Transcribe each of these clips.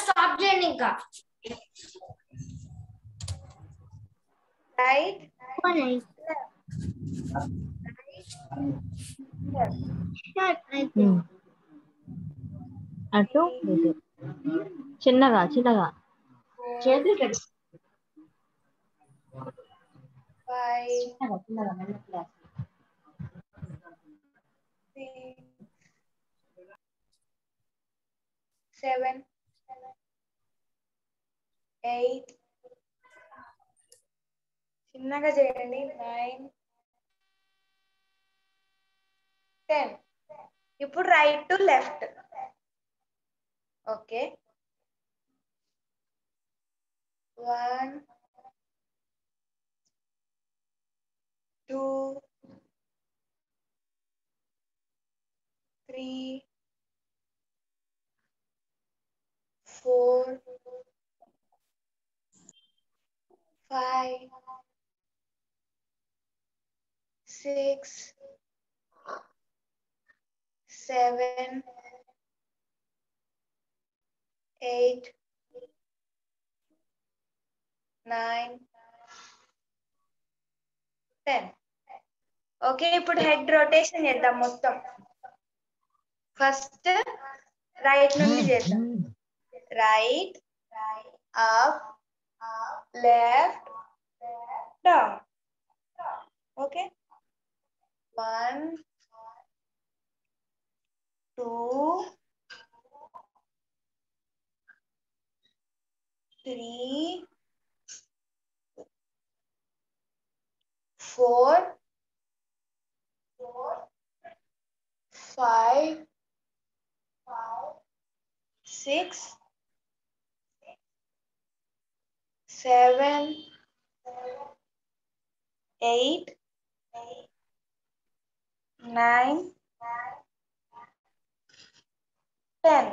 Stop చేయండి ఇంకా right అటు ఇటు చిన్నగా చిన్నగా చేతులు పెట్టు 5 చిన్నగా చిన్నగా మెల్లగా 6 7 8 చిన్నగా చేయండి 9 10 ఇప్పుడు right to left okay 1 2 3 4 5 6 7 8 9 10 okay ఇప్పుడు హెడ్ రొటేషన్ చేద్దాం మొత్తం ఫస్ట్ రైట్ నుండి చేద్దాం right up left down okay 1 2 3 4 5 6 7 8 9 10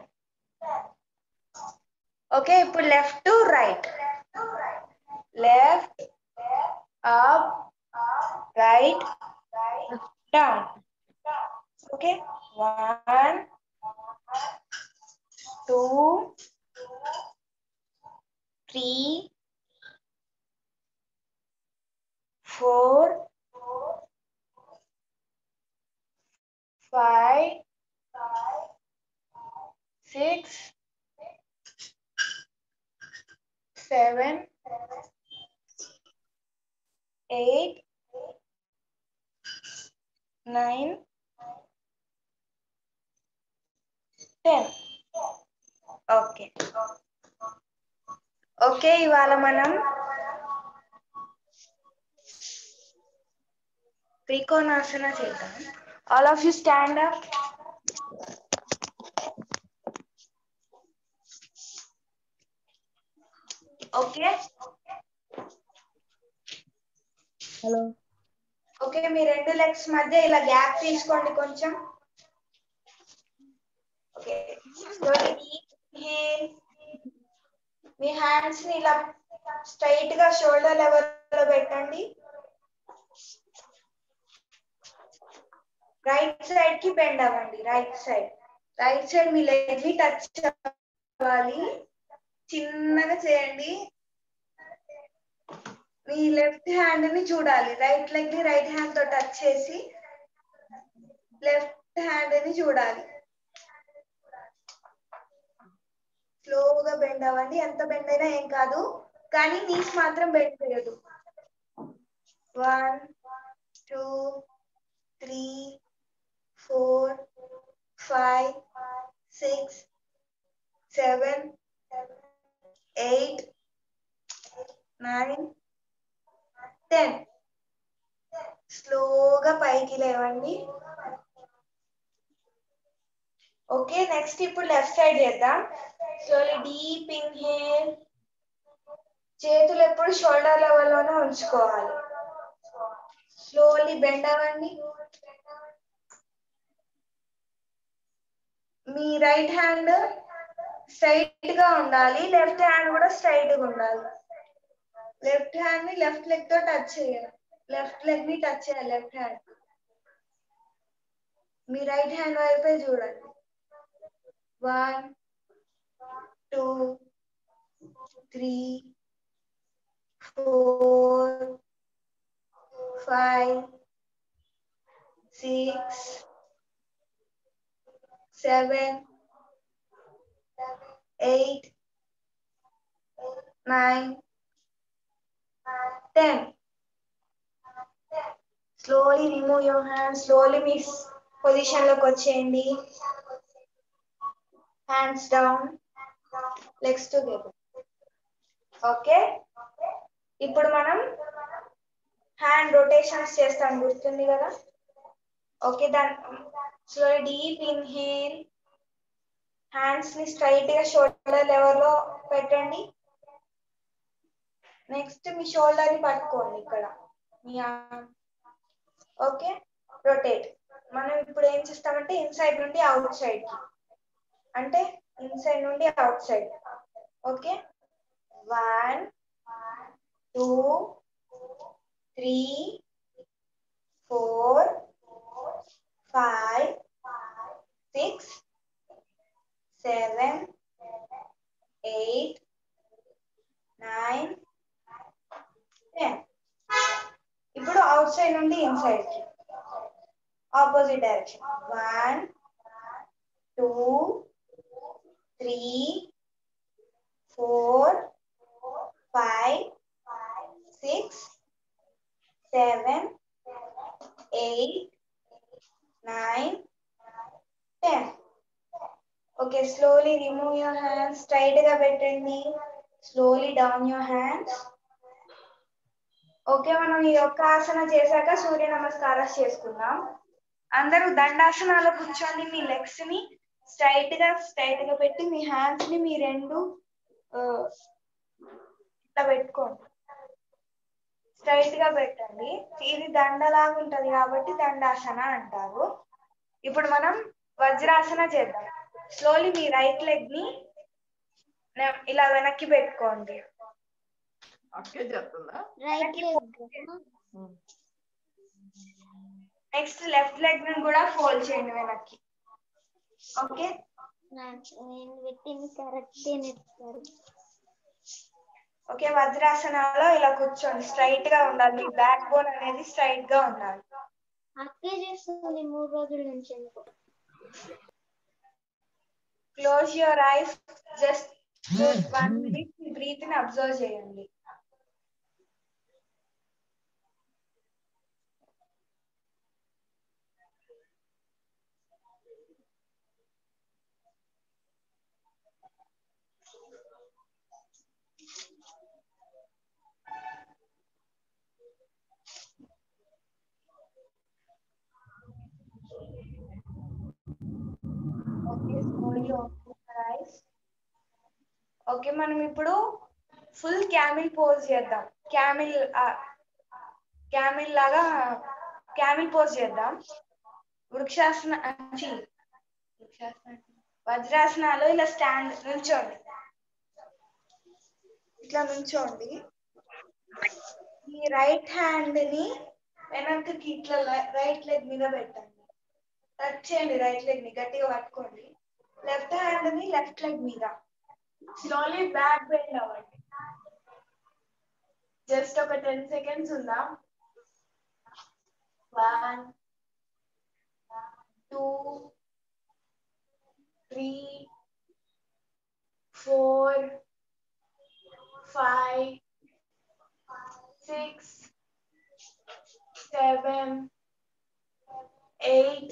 okay ఇప్పుడు left to right left up right down okay 1 2 3 4 5 6 7 8 9 10 okay okay ఇవాళ మనం త్రికోణాసన చేద్దాం all of you stand up okay hello okay మీ రెండు లెగ్స్ మధ్య ఇలా గ్యాప్ తీసుకోండి కొంచెం ఓకే మీ హ్యాండ్స్ ని ఇలా స్ట్రైట్ గా షోల్డర్ లెవెల్ లో పెట్టండి రైట్ సైడ్ కి బెండ్ అవ్వండి రైట్ సైడ్ మీ లెగ్ ని టచ్ అవ్వాలి చిన్నగా చేయండి మీ లెఫ్ట్ హ్యాండ్ ని చూడాలి రైట్ లెగ్ ని రైట్ హ్యాండ్ తో టచ్ చేసి లెఫ్ట్ హ్యాండ్ ని చూడాలి స్లోగా బెండ్ అవ్వండి ఎంత బెండ్ అయినా ఏం కాదు కానీ నీస్ మాత్రం బెండ్ చేయదు 1 2 3 4 5 6 7 8 9 10 స్లోగా పైకి లేవండి ఓకే నెక్స్ట్ ఇప్పుడు లెఫ్ట్ సైడ్ చేద్దాం స్లోలీ డీప్ ఇన్హేల్ చేతులు ఎప్పుడు షోల్డర్ లెవెల్ లోనే ఉంచుకోవాలి స్లోలీ బెండ్ అవ్వండి మీ రైట్ హ్యాండ్ స్ట్రైట్ గా ఉండాలి లెఫ్ట్ హ్యాండ్ కూడా స్ట్రైట్ గా ఉండాలి లెఫ్ట్ హ్యాండ్ ని లెఫ్ట్ లెగ్ తో టచ్ చేయాలి లెఫ్ట్ లెగ్ ని టచ్ చేయాలి లెఫ్ట్ హ్యాండ్ మీ రైట్ హ్యాండ్ వైపే చూడండి 1 2 3, 4, 5, 6, 7, 8, 9, 10. Slowly remove your hands. Slowly me position లోకి వచ్చేయండి. Hands down, legs together. Okay, ఇప్పుడు మనం హ్యాండ్ రొటేషన్స్ చేస్తాం, గుర్తుంది కదా? Okay, slowly deep inhale. Hands ని స్ట్రైట్ గా షోల్డర్ లెవెల్ లో పెట్టండి. నెక్స్ట్ మీ షోల్డర్ ని పట్టుకోండి ఇక్కడ మీ ఓకే. రొటేట్. మనం ఇప్పుడు ఏం చేస్తామంటే ఇన్సైడ్ నుండి అవుట్ సైడ్ కి, అంటే ఇన్సైడ్ నుండి అవుట్ సైడ్. ఓకే, 1, 2, 3, 4, 5, 6, 7, 8, 9, 10. ఇప్పుడు అవుట్ సైడ్ నుండి ఇన్సైడ్ కి opposite direction. 1, 2, 3, 4, 5, 6, 7, 8, 9, 10. Okay, slowly remove your hands. Straight గా పెట్టండి. Slowly down your hands. Okay, మనం ఈ యొక్క ఆసన చేశాక సూర్య నమస్కారం చేసుకుందాం. అందరూ దండాసనాలో కూర్చోండి. మీ లెగ్స్ ని స్ట్రైట్ గా పెట్టి మీ హ్యాండ్స్ ని మీ రెండు ఇట్లా పెట్టుకోండి. స్ట్రైట్ గా పెట్టండి. ఇది దండలాగా ఉంటది కాబట్టి దండాసన అంటారు. ఇప్పుడు మనం వజ్రాసన చేద్దాం. స్లోలీ మీ రైట్ లెగ్ ని ఇలా వెనక్కి పెట్టుకోండి. నెక్స్ట్ లెఫ్ట్ లెగ్ ని కూడా ఫోల్డ్ చేయండి వెనక్కి. Okay, okay. వజ్రాసనాలో ఇలా కూర్చోండి. స్ట్రైట్ గా ఉండాలి. మీ బ్యాక్ బోన్ అనేది స్ట్రైట్ గా ఉండాలి. అక్కే చేస్తుంది 3 రోజుల నుంచి. Close your eyes. Just 1 minute breath ని అబ్జర్వ్ చేయండి. ఓకే, మనం ఇప్పుడు ఫుల్ క్యామిల్ పోజ్ చేద్దాం. క్యామిల్ లాగా క్యామిల్ పోజ్ చేద్దాం. వజ్రాసనాలు ఇలా స్టాండ్ నుంచోండి. ఇట్లా నుంచోండి. ఈ రైట్ హ్యాండ్ ని వెనక్కి ఇట్లా రైట్ లెగ్ మీద పెట్టండి. టచ్ చేయండి రైట్ లెగ్ ని, గట్టిగా పట్టుకోండి. లెఫ్ట్ హ్యాండ్ ని లెఫ్ట్ లెగ్ మీద స్లోలీ బ్యాక్ బెండ్ అవ్వండి. జస్ట్ ఒక 10 seconds ఉందా? 1, 2, 3, 4, 5, 6, 7, 8,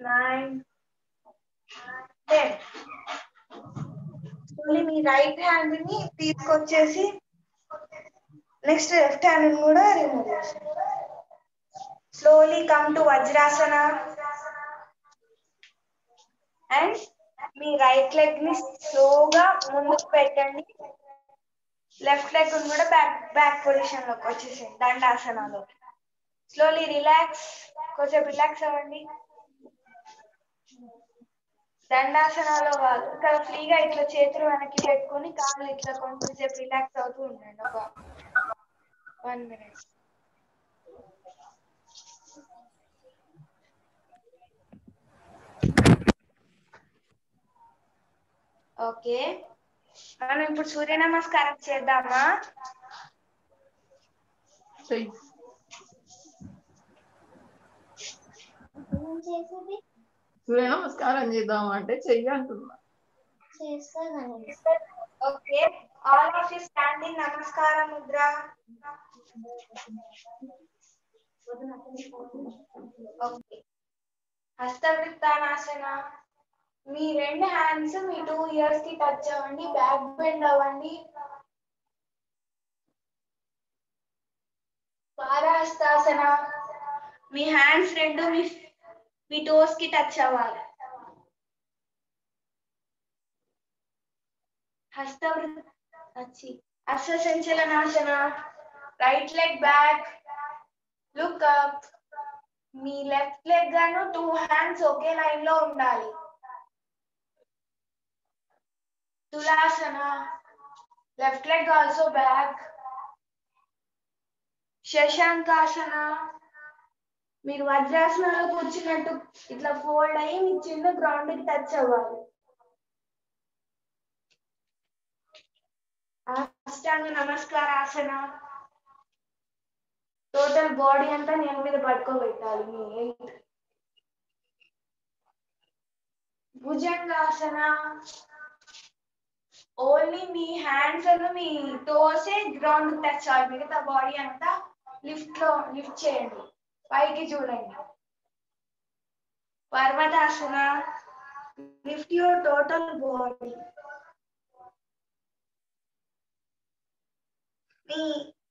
9, 10. మీ రైట్ హ్యాండ్ ని తీసుకొచ్చేసి నెక్స్ట్ లెఫ్ట్ హ్యాండ్ ని కూడా రిమూవ్ చేయండి. Slowly come to vajrasana and మీ రైట్ లెగ్ ని స్లోగా ముందుకు పెట్టండి. లెఫ్ట్ లెగ్ కూడా బ్యాక్ పొజిషన్ లోకి వచ్చేసేయండి దండాసనలో. Slowly relax. కొంచెం రిలాక్స్ అవ్వండి. దండాసనాలో వాళ్ళు ఇక్కడ ఫ్రీగా ఇట్లా చేతులు వెనక్కి పెట్టుకొని కాళ్ళు ఇట్లా కొంచెంసేపు రిలాక్స్ అవుతూ ఉండండి. ఒక 1 minute. ఓకే, మనం ఇప్పుడు సూర్య నమస్కారం చేద్దామా? చెయ్యి. ఏం చేసేది? సూర్య నమస్కారం చేద్దాం అంటే చెయ్యి అంటున్నా. చేస్తానండి. Okay, all of you stand in namaskara mudra. Okay, హస్తవృత్తానాసన. మీ 2 హ్యాండ్స్ మీ 2 ఇయర్స్ కి టచ్ అవ్వండి, బ్యాక్ బెండ్ అవ్వండి. పారహస్తాసన. మీ హ్యాండ్స్ 2 మీ టోస్ కి టచ్ అవ్వాలి. Ashwasanchalanasana. Right leg back, look up. మీ లెఫ్ట్ లెగ్ గాను 2 హ్యాండ్స్ ఒకే లైన్ లో ఉండాలి. Tulasana. Left leg also back. Shashankasana. మీరు వజ్రాసనంలో కూర్చున్నట్టు ఇట్లా ఫోల్డ్ అయ్యి మీ చిన్న గ్రౌండ్ కి టచ్ అవ్వాలి. అష్టాంగ నమస్కారాసన. టోటల్ బాడీ అంతా నేను మీద పట్టుకోబెట్టాలి మీ 8. భుజంగాసన. ఓన్లీ మీ హ్యాండ్స్ అను మీ టోసే గ్రౌండ్ టచ్ అవ్వాలి, మిగతా బాడీ అంతా లిఫ్ట్ చేయండి, పైకి చూడండి. Parvatasana. Lift your total body. మీ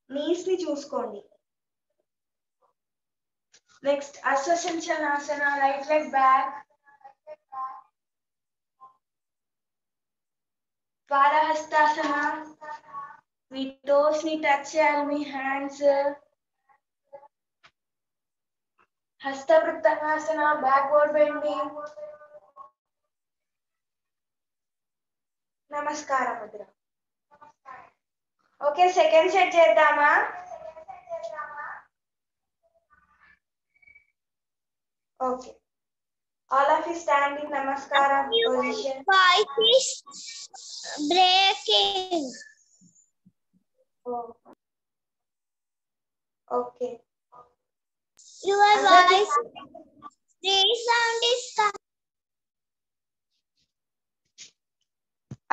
నీస్ ని చూసుకోండి. Next ashwasanchalanasana. Right leg back. పారహస్తాసన. మీ టోస్ ని టచ్ చేయాలి మీ హ్యాండ్స్. హస్తవృత్తనాసన. Backward bending. Namaskara mudra. Okay, second set చేద్దామా? Okay, all of you stand in namaskara position. Voice is breaking. Oh. Okay. Your voice sound is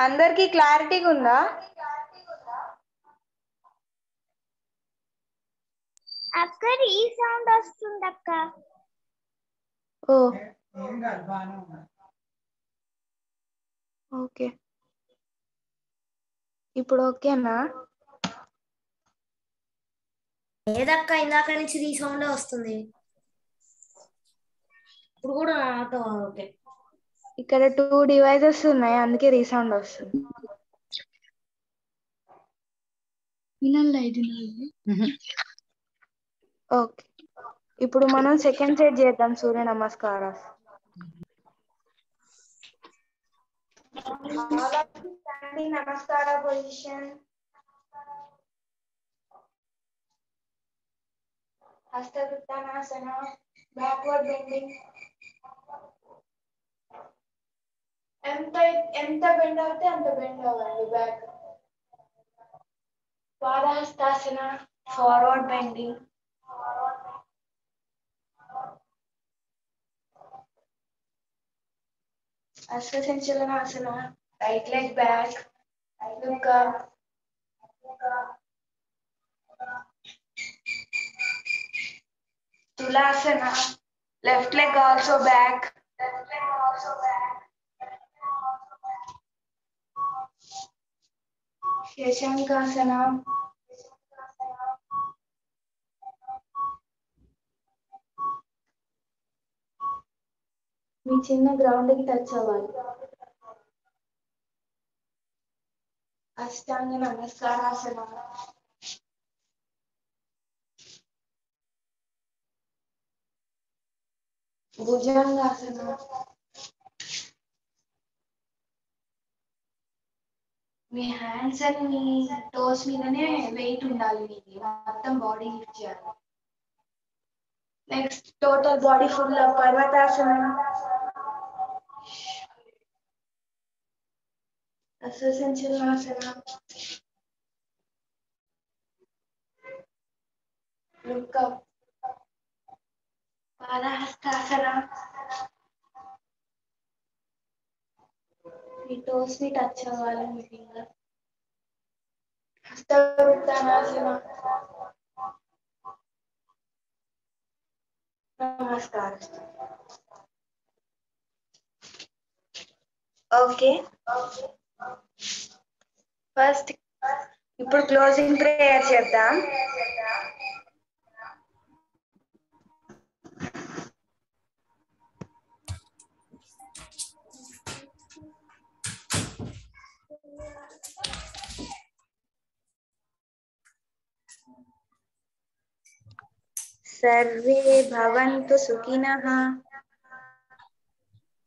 అందరికి క్లారిటీగా ఉందా? అక్క ఈ సౌండ్ వస్తుంది అక్క. ఓ ఓకే, ఇప్పుడు ఓకేనా? లేదక్క, ఇందాక నుంచి రీసౌండ్ వస్తుంది. ఇప్పుడు కూడా నాతో ఓకే. ఇక్కడ 2 డివైజెస్ ఉన్నాయి, అందుకే రీసౌండ్ వస్తుంది. ఓకే, ఇప్పుడు మనం సెకండ్ సెట్ చేద్దాం సూర్య నమస్కారం. Standing namaskara position. హస్తవృత్తానాసన. Backward bending. ఎంత బెండ్ అవుతే అంత బెండ్ అవ్వండి back. Padahastasana. Forward bending. Ashwasanchalanasana. Right leg back, look up. Tulasana. Left leg also back. Shashankasana. మీ చిన్న గ్రౌండ్ కి టచ్ అవ్వాలి. అష్టాంగ నమస్కారాసన. భుజంగాసన. మీ హ్యాండ్స్ అని మీ టోస్ మీదనే వెయిట్ ఉండాలి, మీది మొత్తం బాడీ లిఫ్ట్ చేయాలి. Next total body full పర్వతాసన. Ashwa Sanchalanasana, look up, పాదహస్తాసన, మీ టోస్ ని టచ్ అవ్వాలి మీ ఫింగర్, హస్తవృత్తనాసన, నమస్కారం. ఓకే, ఫస్ట్ ఇప్పుడు క్లోజింగ్ ప్రేయర్ చేద్దాం. సర్వే భవంతు సుఖినః,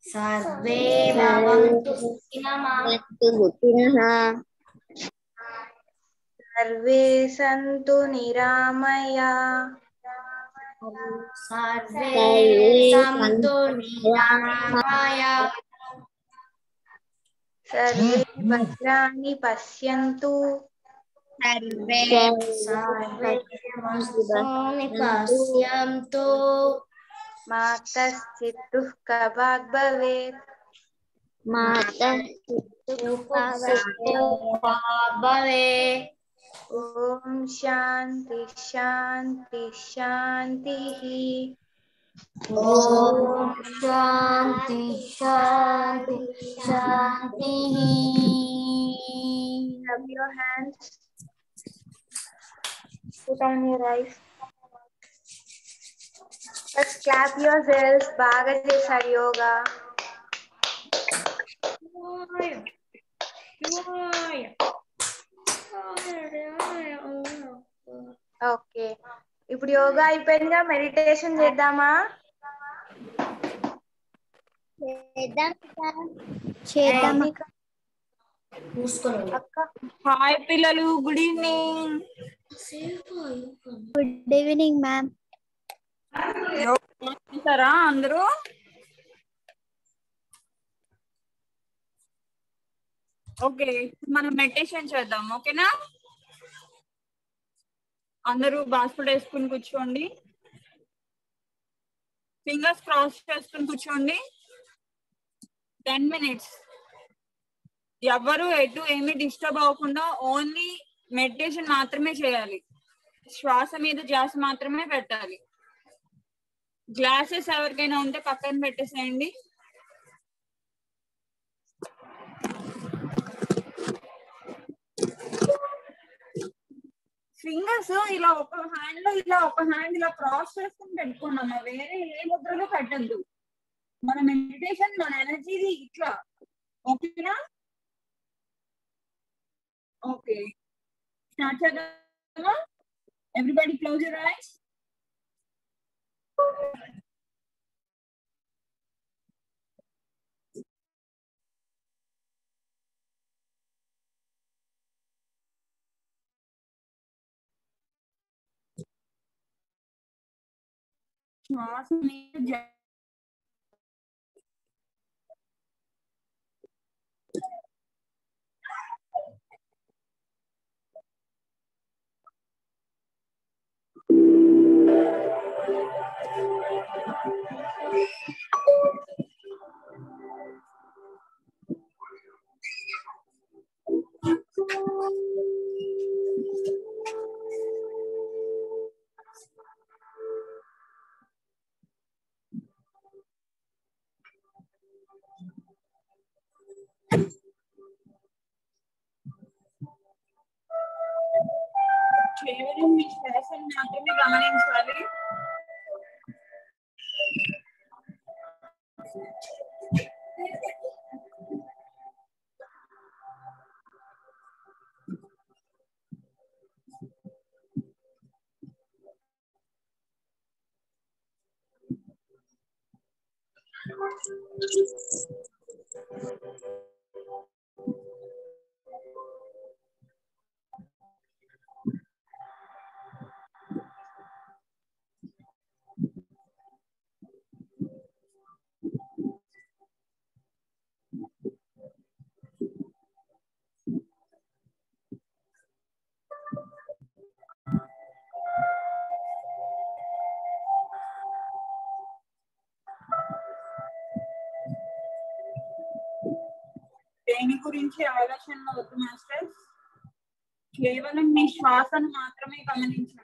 సర్వే భవంతు సుఖినః, సర్వే సంతు నిరామయాః, సర్వే సంతు నిరామయాః, సర్వే భద్రాణి పశ్యంతు, సర్వే భద్రాణి పశ్యంతు, మా కశ్చిత్ దుఃఖభాగ్ భవేత్. భవేత్. ఓం శాంతి శాంతి శాంతిః. ఓం శాంతి శాంతి శాంతి. Rub your hands. Put on your eyes. Just clap yourselves. బాగా చేశారు యోగా. ఓకే, ఇప్పుడు యోగా అయిపోయిందిగా, మెడిటేషన్ చేద్దామా? అక్క, హాయ్ పిల్లలు, good evening. Good evening ma'am. చేస్తారా అందరూ? ఓకే, మనం మెడిటేషన్ చేద్దాం. ఓకేనా? అందరూ బాస్కెట్ వేసుకుని కూర్చోండి, ఫింగర్స్ క్రాస్ చేసుకుని కూర్చోండి. 10 minutes. ఎవరు ఎటు ఏమి డిస్టర్బ్ అవ్వకుండా ఓన్లీ మెడిటేషన్ మాత్రమే చేయాలి. శ్వాస మీద ధ్యాస మాత్రమే పెట్టాలి. గ్లాసెస్ ఎవరికైనా ఉంటే పక్కన పెట్టేసేయండి. ఫింగర్స్ ఇలా ఒక హ్యాండ్ లో ఒక హ్యాండ్ ఇలా క్రాస్ చేసుకుని పెట్టుకున్నామా, వేరే ఏ ముద్రలో పెట్టద్దు. మన మెడిటేషన్, మన ఎనర్జీ ఇట్లా. ఓకేనా? ఓకే, స్టార్ట్ చేద్దామా? Everybody close your ice. శ్వాస మీద కేవలం మీ శ్వాసను మాత్రమే గమనించాలి. దేని గురించి ఆలోచన వద్దు మాస్టర్స్, కేవలం మీ శ్వాసను మాత్రమే గమనించండి.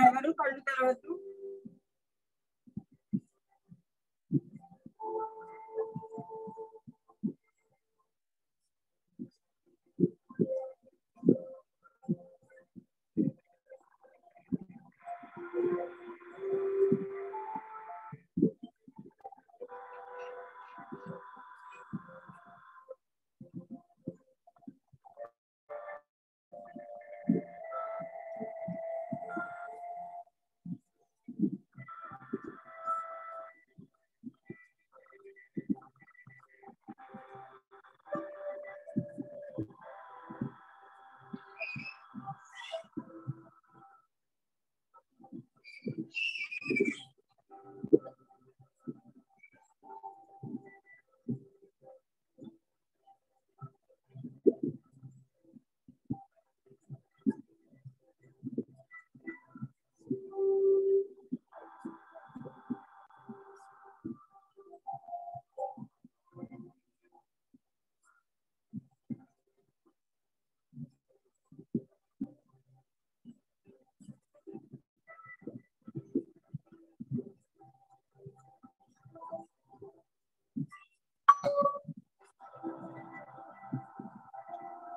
ఎవరు కళ్ళు తెరవద్దు.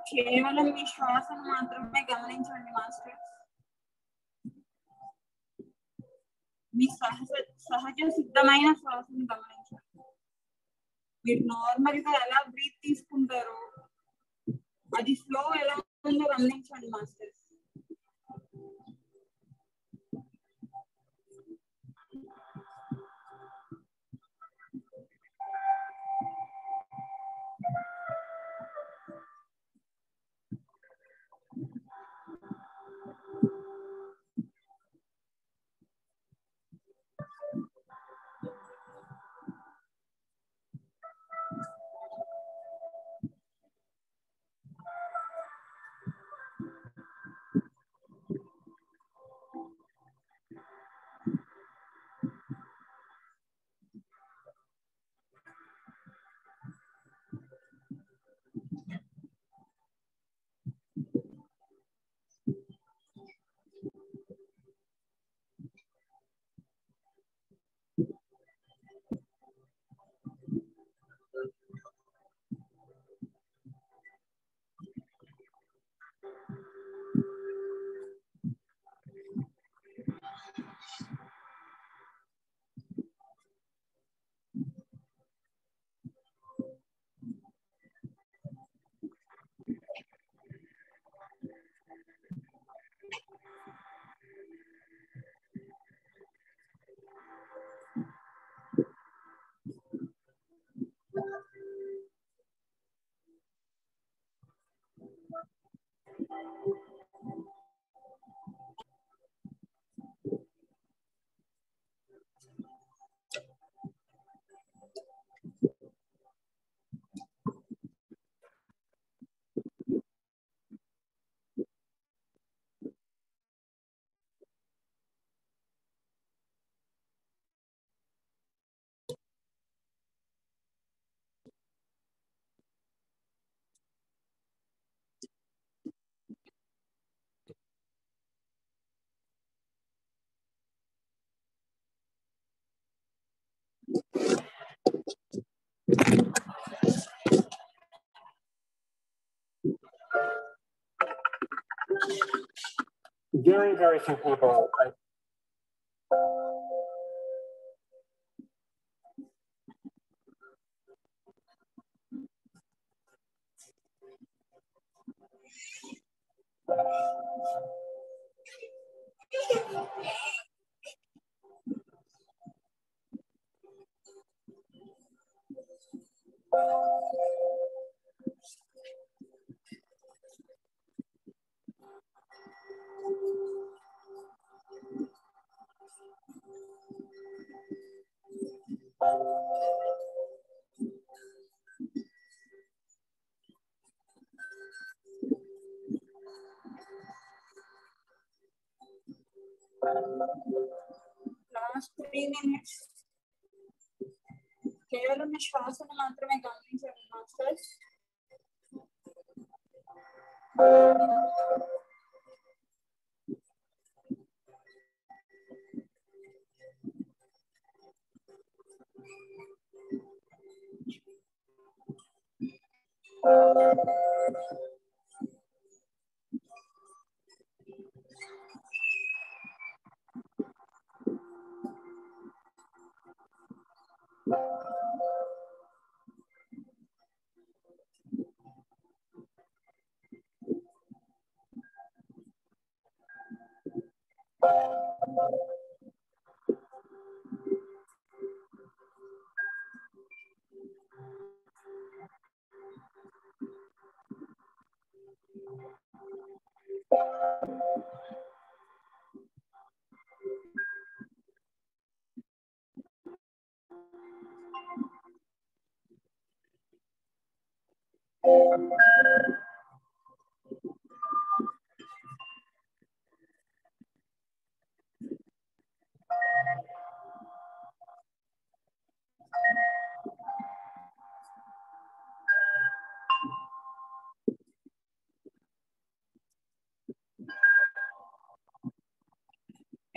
కేవలం మీ శ్వాసను మాత్రమే గమనించండి మాస్టర్స్. మీ సహజ సిద్ధమైన శ్వాసను గమనించండి. మీరు నార్మల్ గా ఎలా బ్రీత్ తీసుకుంటారో అది ఫ్లో ఎలా ఉందో గమనించండి masters. Very few people. Last 3 minutes. కేవలం మీ శ్వాసను మాత్రమే గమనించండి మాస్టర్స్.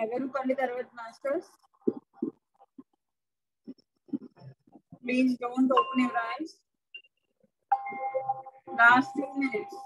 ఎవరు పండి తర్వాత masters? Please don't open your eyes. Last 2 minutes.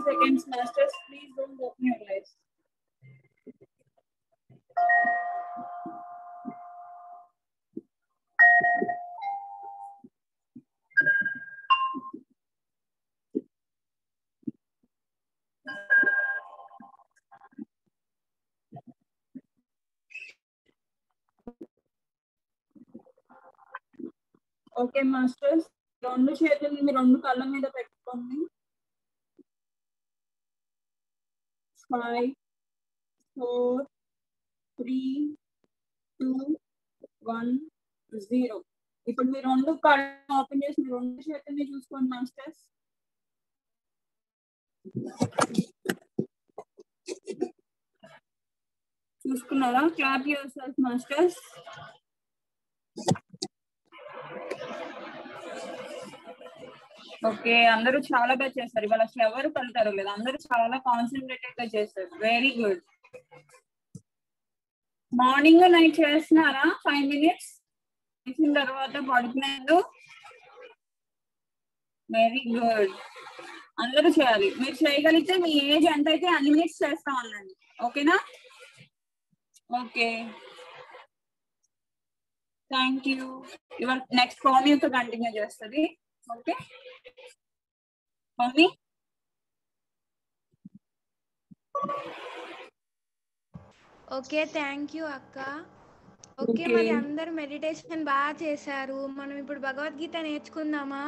Seconds, masters. Please don't open your eyes. Okay, masters. రెండు చేతులు మీ రెండు కళ్ళ మీద పెట్టుకోండి. 5, 4, 3, 2, 1, 0. ఇప్పుడు మీరు రెండు కళ్ళు ఓపెన్ చేసి మీరు రెండు చేతుల్ని చూసుకోండి మాస్టర్స్. చూసుకున్నారా? Clap yourself masters. Okay, అందరూ చాలా బాగా చేస్తారు. ఇవాళ అసలు ఎవరు కలుతారు లేదు, అందరూ చాలా కాన్సన్ట్రేటెడ్ గా చేస్తారు. Very good. మార్నింగ్ నైట్ చేస్తున్నారా 5 minutes చేసిన తర్వాత పడుకునేందు? వెరీ గుడ్, అందరూ చేయాలి. మీరు చేయగలిగితే మీ ఏజ్ ఎంత అయితే అన్ని మినిట్స్ చేస్తా ఉండండి. ఓకేనా? Okay, thank you. ఇవాళ నెక్స్ట్ పౌమితో కంటిన్యూ చేస్తుంది. ఓకే పౌమి. ఓకే, థ్యాంక్ యూ అక్క. ఓకే, మరి అందరు మెడిటేషన్ బాగా చేశారు. మనం ఇప్పుడు భగవద్గీత నేర్చుకుందామా?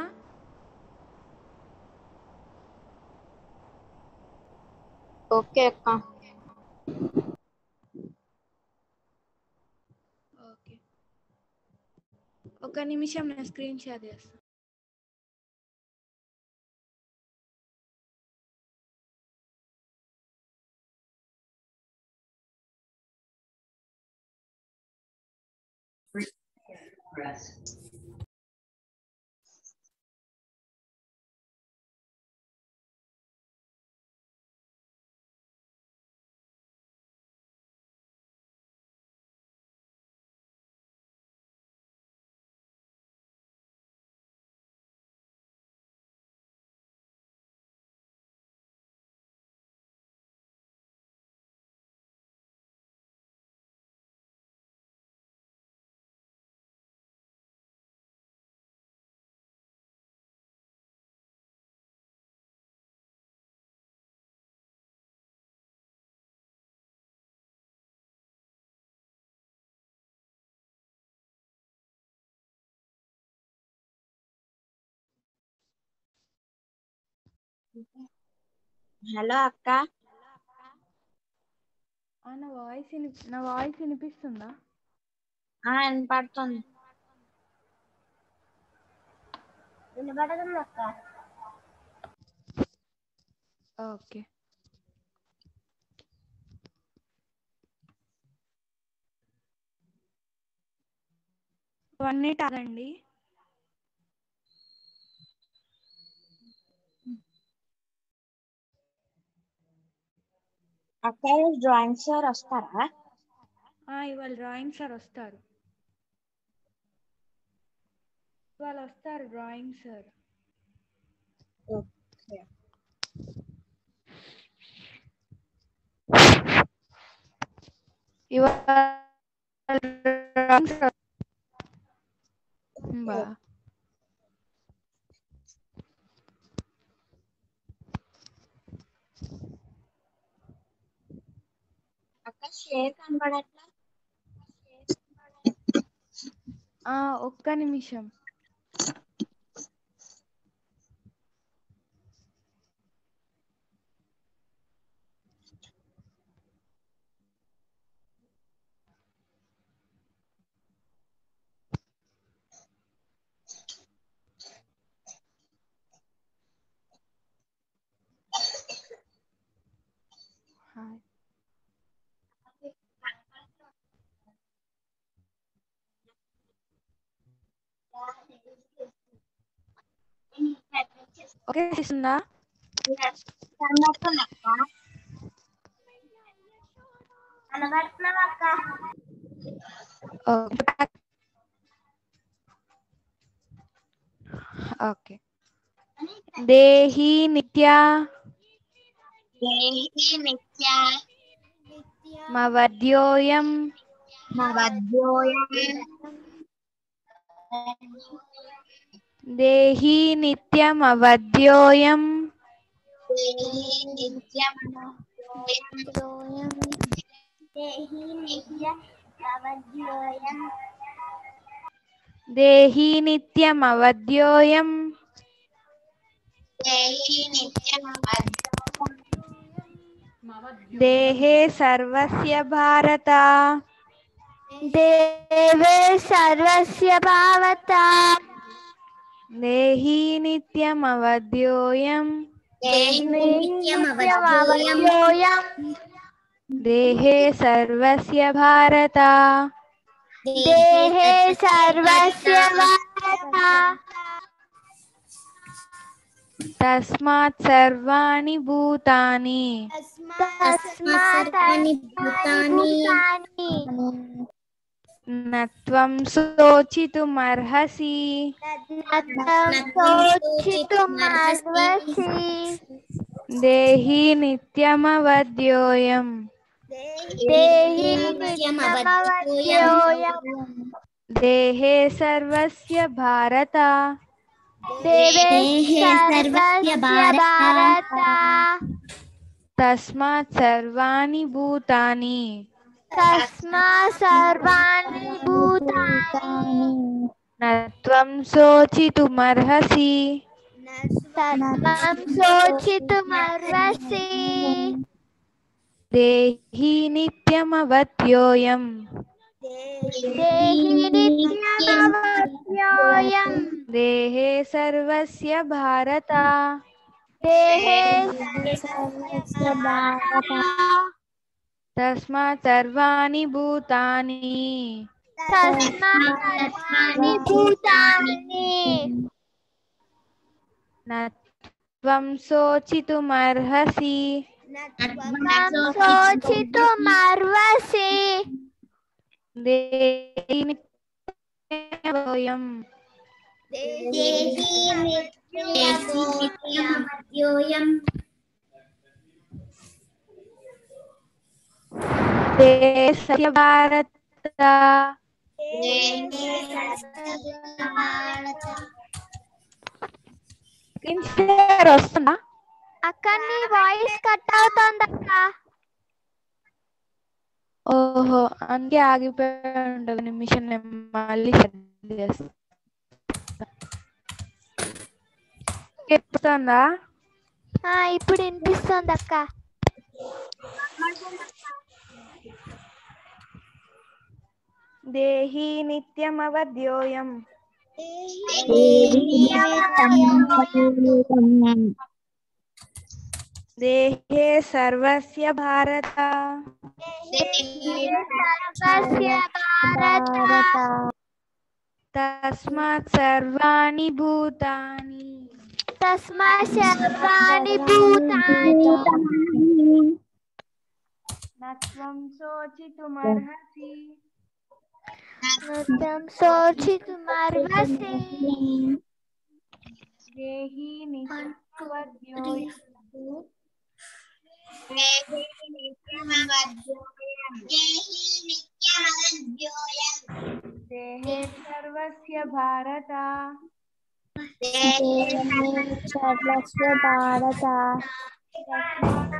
ఓకే అక్క. ఓకే, ఒక నిమిషం నేను స్క్రీన్ షేర్ చేస్తాను. హలో అక్క. నా వాయిస్ వినిపిస్తుందా? వినపడుతుంది. వినపడుతుంది అక్క. ఓకే, 1 minute ఆగండి. అక్క డ్రాయింగ్ సార్ వస్తారా? ఇవాళ డ్రాయింగ్ సార్ వస్తారు. Drawing sir. ఓకే. అక్క షేర్ కనబడట్లా. ఒక్క నిమిషం. ఓకే, చేస్తుందా? ఓకే. దేహి నిత్య మవద్యోయం దేహి నిత్యమవద్యోయం దేహి నిత్యమవద్యోయం దేహే సర్వస్య భారత దేవే సర్వస్య భావత దేహి నిత్యమవద్యోయం దేహే సర్వస్య భారత దేహే సర్వస్య భారత తస్మాత్ సర్వాణి భూతాని నత్వం శోచితుమర్హసి దేహి నిత్యమవద్యోయం దేహే సర్వస్య భారత తస్మాత్ సర్వాణి భూతాని నత్వం శోచితుమర్హసి దేహి నిత్యమవద్యోయం దేహే సర్వస్య భారత తస్మాత్ సర్వాణి భూతాని నత్వం శోచితుమర్హసి దేహి నిత్యమవద్యోయం దేశస్య భారత వస్తుందా అక్క నీ వాయిస్ కట్ అవుతుంది అక్క. ఓహో అందుకే ఆగిపోయి ఉండదు నిమిషం నేను మళ్ళీ చేస్తా. చెప్తుందా? ఇప్పుడు వినిపిస్తుంది అక్క. దేహి నిత్యమవద్యోయం దేహే సర్వస్య భారత తస్మాత్ సర్వాణి భూతాని నత్వం శోచితుమర్హసి దేహి నిత్యమవద్యోయం దేహే సర్వస్య భారత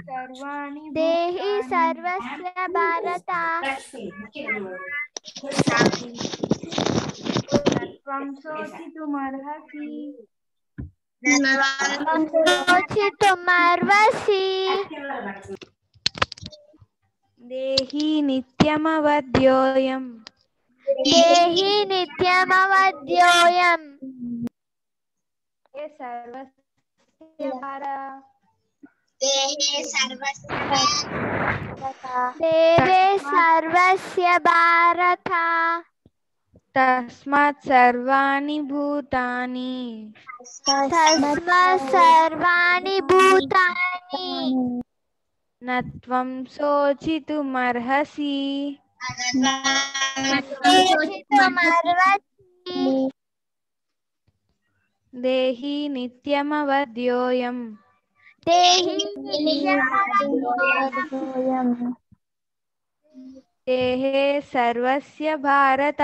సర్వాణి దేహి సర్వస్య భారత నత్వం శోచితుమర్హసి దేహి నిత్యమవద్యోయం సర్వస్య భారత తస్మాత్ సర్వాణి భూతాని నత్వం శోచితుమర్హసి దేహి నిత్యమవద్యోయం దేహే సర్వస్య భారత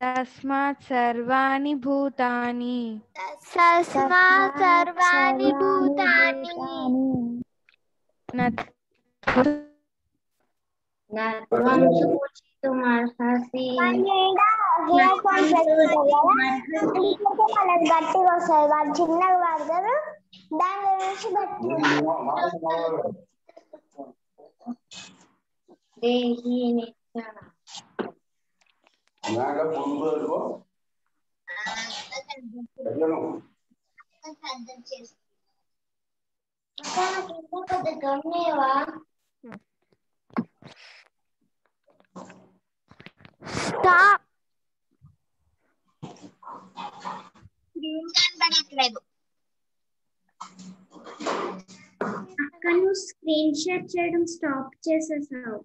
తస్మాత్ సర్వాణి భూతాని గట్టిగా వస్తుంది. వాళ్ళు చిన్నగా వాడతారు, దాని నుంచి Stop. కనబడట్లేదు. అక్క నువ్వు స్క్రీన్ షేర్ చేయడం స్టాప్ చేసేసావు.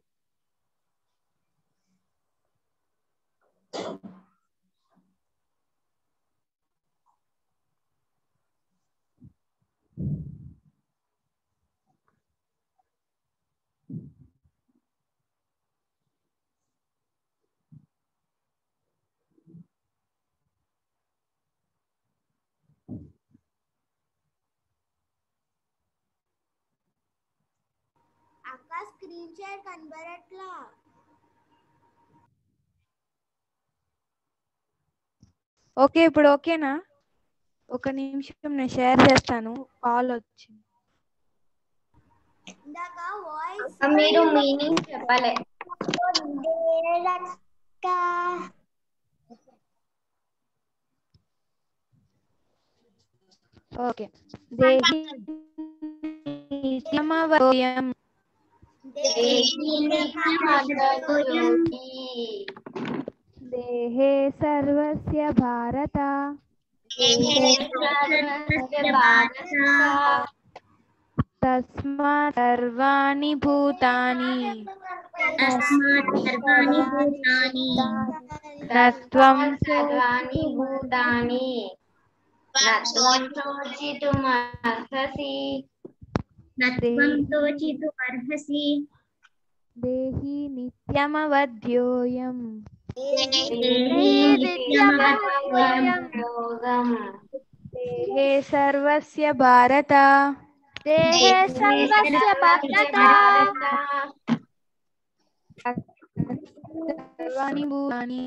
అక్క స్క్రీన్ షేర్ కనబడట్లా. ఓకే, ఇప్పుడు ఓకేనా? ఒక నిమిషం నేను షేర్ చేస్తాను, కాల్ వచ్చింది. ఇందాక వాయిస్ మీరు మీనింగ్ చెప్పలే. ఓకే. దేహి నిత్యమవద్యోయం దేహే సర్వస్య భారత తస్మాత్ సర్వాణి భూతాని నత్వం శోచితుమర్హసి. దేహి నిత్యమవద్యోయం దేహే సర్వస్య భారత సర్వాణి భూతాని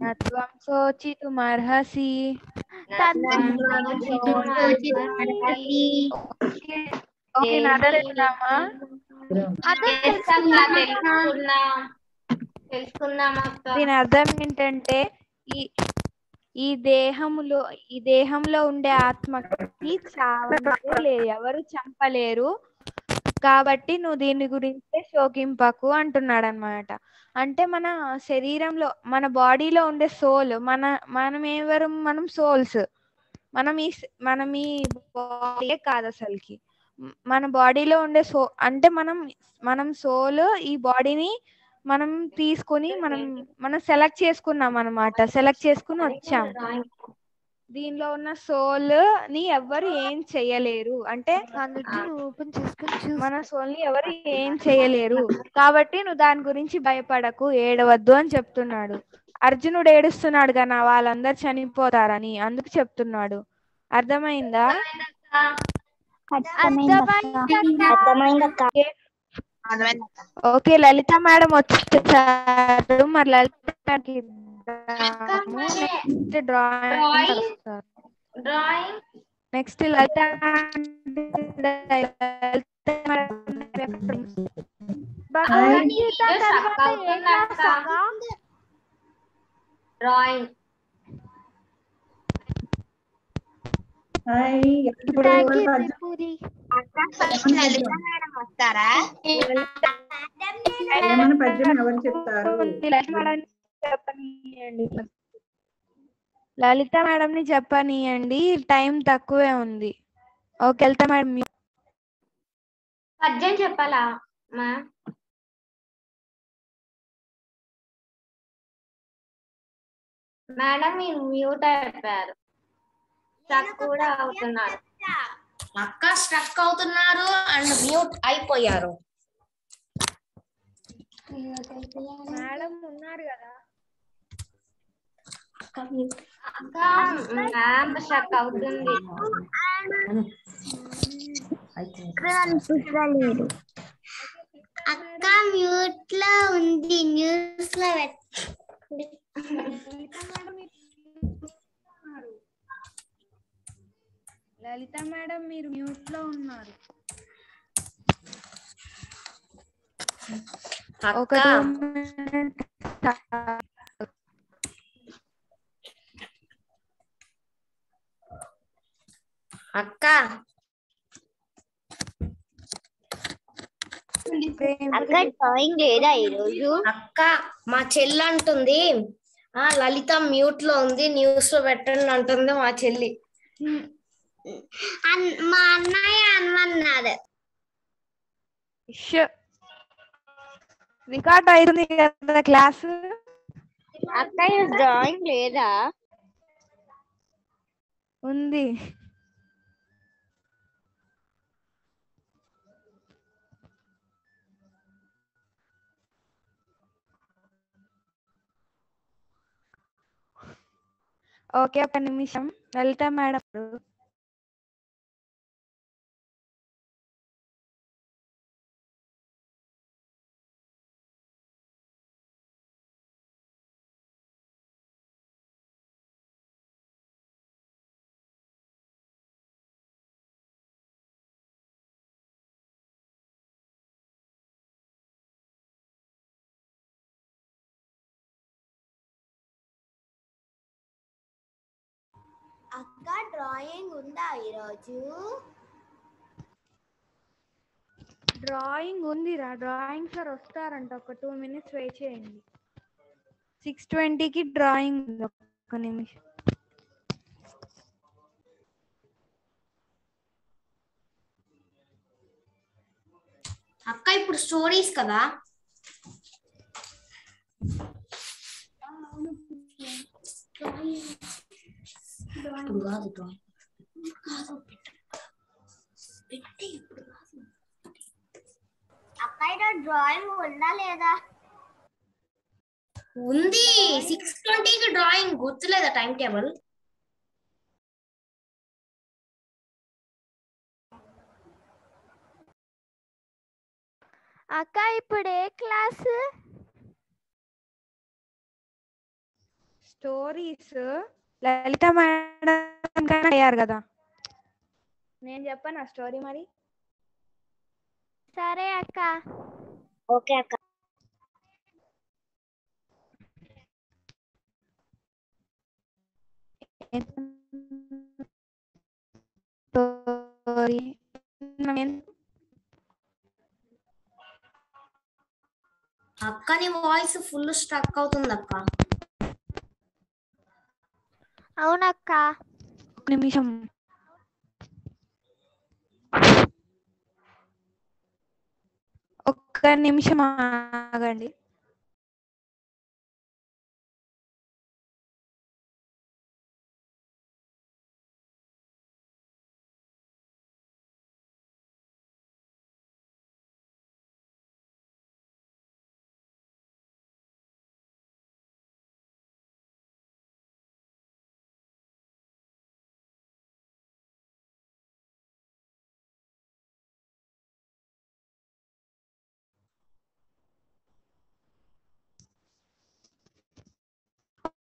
నత్వం శోచితుమర్హసి. ఓకే, అర్థమా? దీని అర్థం ఏంటంటే ఈ దేహంలో ఉండే ఆత్మకి చావనే లేదు, ఎవరు చంపలేరు, కాబట్టి నువ్వు దీని గురించే శోకింపకు అంటున్నాడు అనమాట. అంటే మన శరీరంలో, మన బాడీలో ఉండే సోల్, మనం సోల్స్, మనం ఈ బాడీ కాదు అసలుకి. మన బాడీలో ఉండే అంటే మనం సోల్, ఈ బాడీని మనం తీసుకుని మనం సెలెక్ట్ చేసుకున్నాం అనమాట. సెలెక్ట్ చేసుకుని వచ్చాం. దీనిలో ఉన్న సోల్ ని ఎవరు ఏం చెయ్యలేరు, అంటే మన సోల్ ని ఎవరు ఏం చెయ్యలేరు, కాబట్టి నువ్వు దాని గురించి భయపడకు, ఏడవద్దు అని చెప్తున్నాడు. అర్జునుడు ఏడుస్తున్నాడు కదా వాళ్ళందరూ చనిపోతారని, అందుకు చెప్తున్నాడు. అర్థమైందా? ఓకే, లలిత మేడం వచ్చేసారు. మరి లలిత డ్రాయింగ్ నెక్స్ట్ లలిత డ్రాయింగ్. ఇప్పుడు వస్తారా? ఏమైనా పద్యం ఎవరు చెప్తారు? లలిత మేడం ని చెప్పనీయండి, టైం తక్కువే ఉంది. ఓకే, లలిత మేడం పద్యం చెప్పాలా మేడం? మీరు మ్యూట్ అయిపోయారు, స్ట్రక్ కూడా అవుతున్నారు. అక్క స్ట్రక్ అవుతున్నారు అండ్ మ్యూట్ అయిపోయారు. మేడం ఉన్నారు కదా? అక్క మ్యామ్ స్ట్రక్ అవుతుంది. అక్క మ్యూట్ లో ఉంది, న్యూస్ లో లలిత మేడం మీరు మ్యూట్ లో ఉన్నారు. ఒక అక్క డ్రాయింగ్ లేదా ఈరోజు? అక్క మా చెల్లి అంటుంది లలిత మ్యూట్ లో ఉంది, న్యూస్ లో పెట్టండి అంటుంది మా చెల్లి. మా అన్నయ్య అనమన్నారు. రికార్డ్ అవుతుంది కదా క్లాస్. అక్క డ్రాయింగ్ లేదా? ఉంది. ఓకే, ఒక నిమిషం. లలిత మేడం అక్క డ్రాయింగ్ ఉందా ఈరోజు? డ్రాయింగ్ ఉందిరా. డ్రాయింగ్ సార్ వస్తారంట, ఒక 2 minutes వెయిట్ చేయండి. 6:20కి డ్రాయింగ్ ఉంది. ఒక్క నిమిషం. అక్క ఇప్పుడు స్టోరీస్ కదా? ఇప్పుడు కాదు అక్క ఈరోజు డ్రాయింగ్ ఉందా లేదా? ఉంది. 6:20కి డ్రాయింగ్. గుర్తులేదా టైం టేబుల్? అక్క ఇప్పుడు ఏ క్లాస్? స్టోరీస్ లలిత మేడం కన్నా అయ్యారు కదా. నేను చెప్పాను ఆ స్టోరీ మరి. సరే అక్క. ఓకే అక్క. స్టోరీ అక్క నీ వాయిస్ ఫుల్ స్ట్రక్ అవుతుంది అక్క. అవునక్క. నిమిషం. ఒక్క నిమిషం ఆగండి.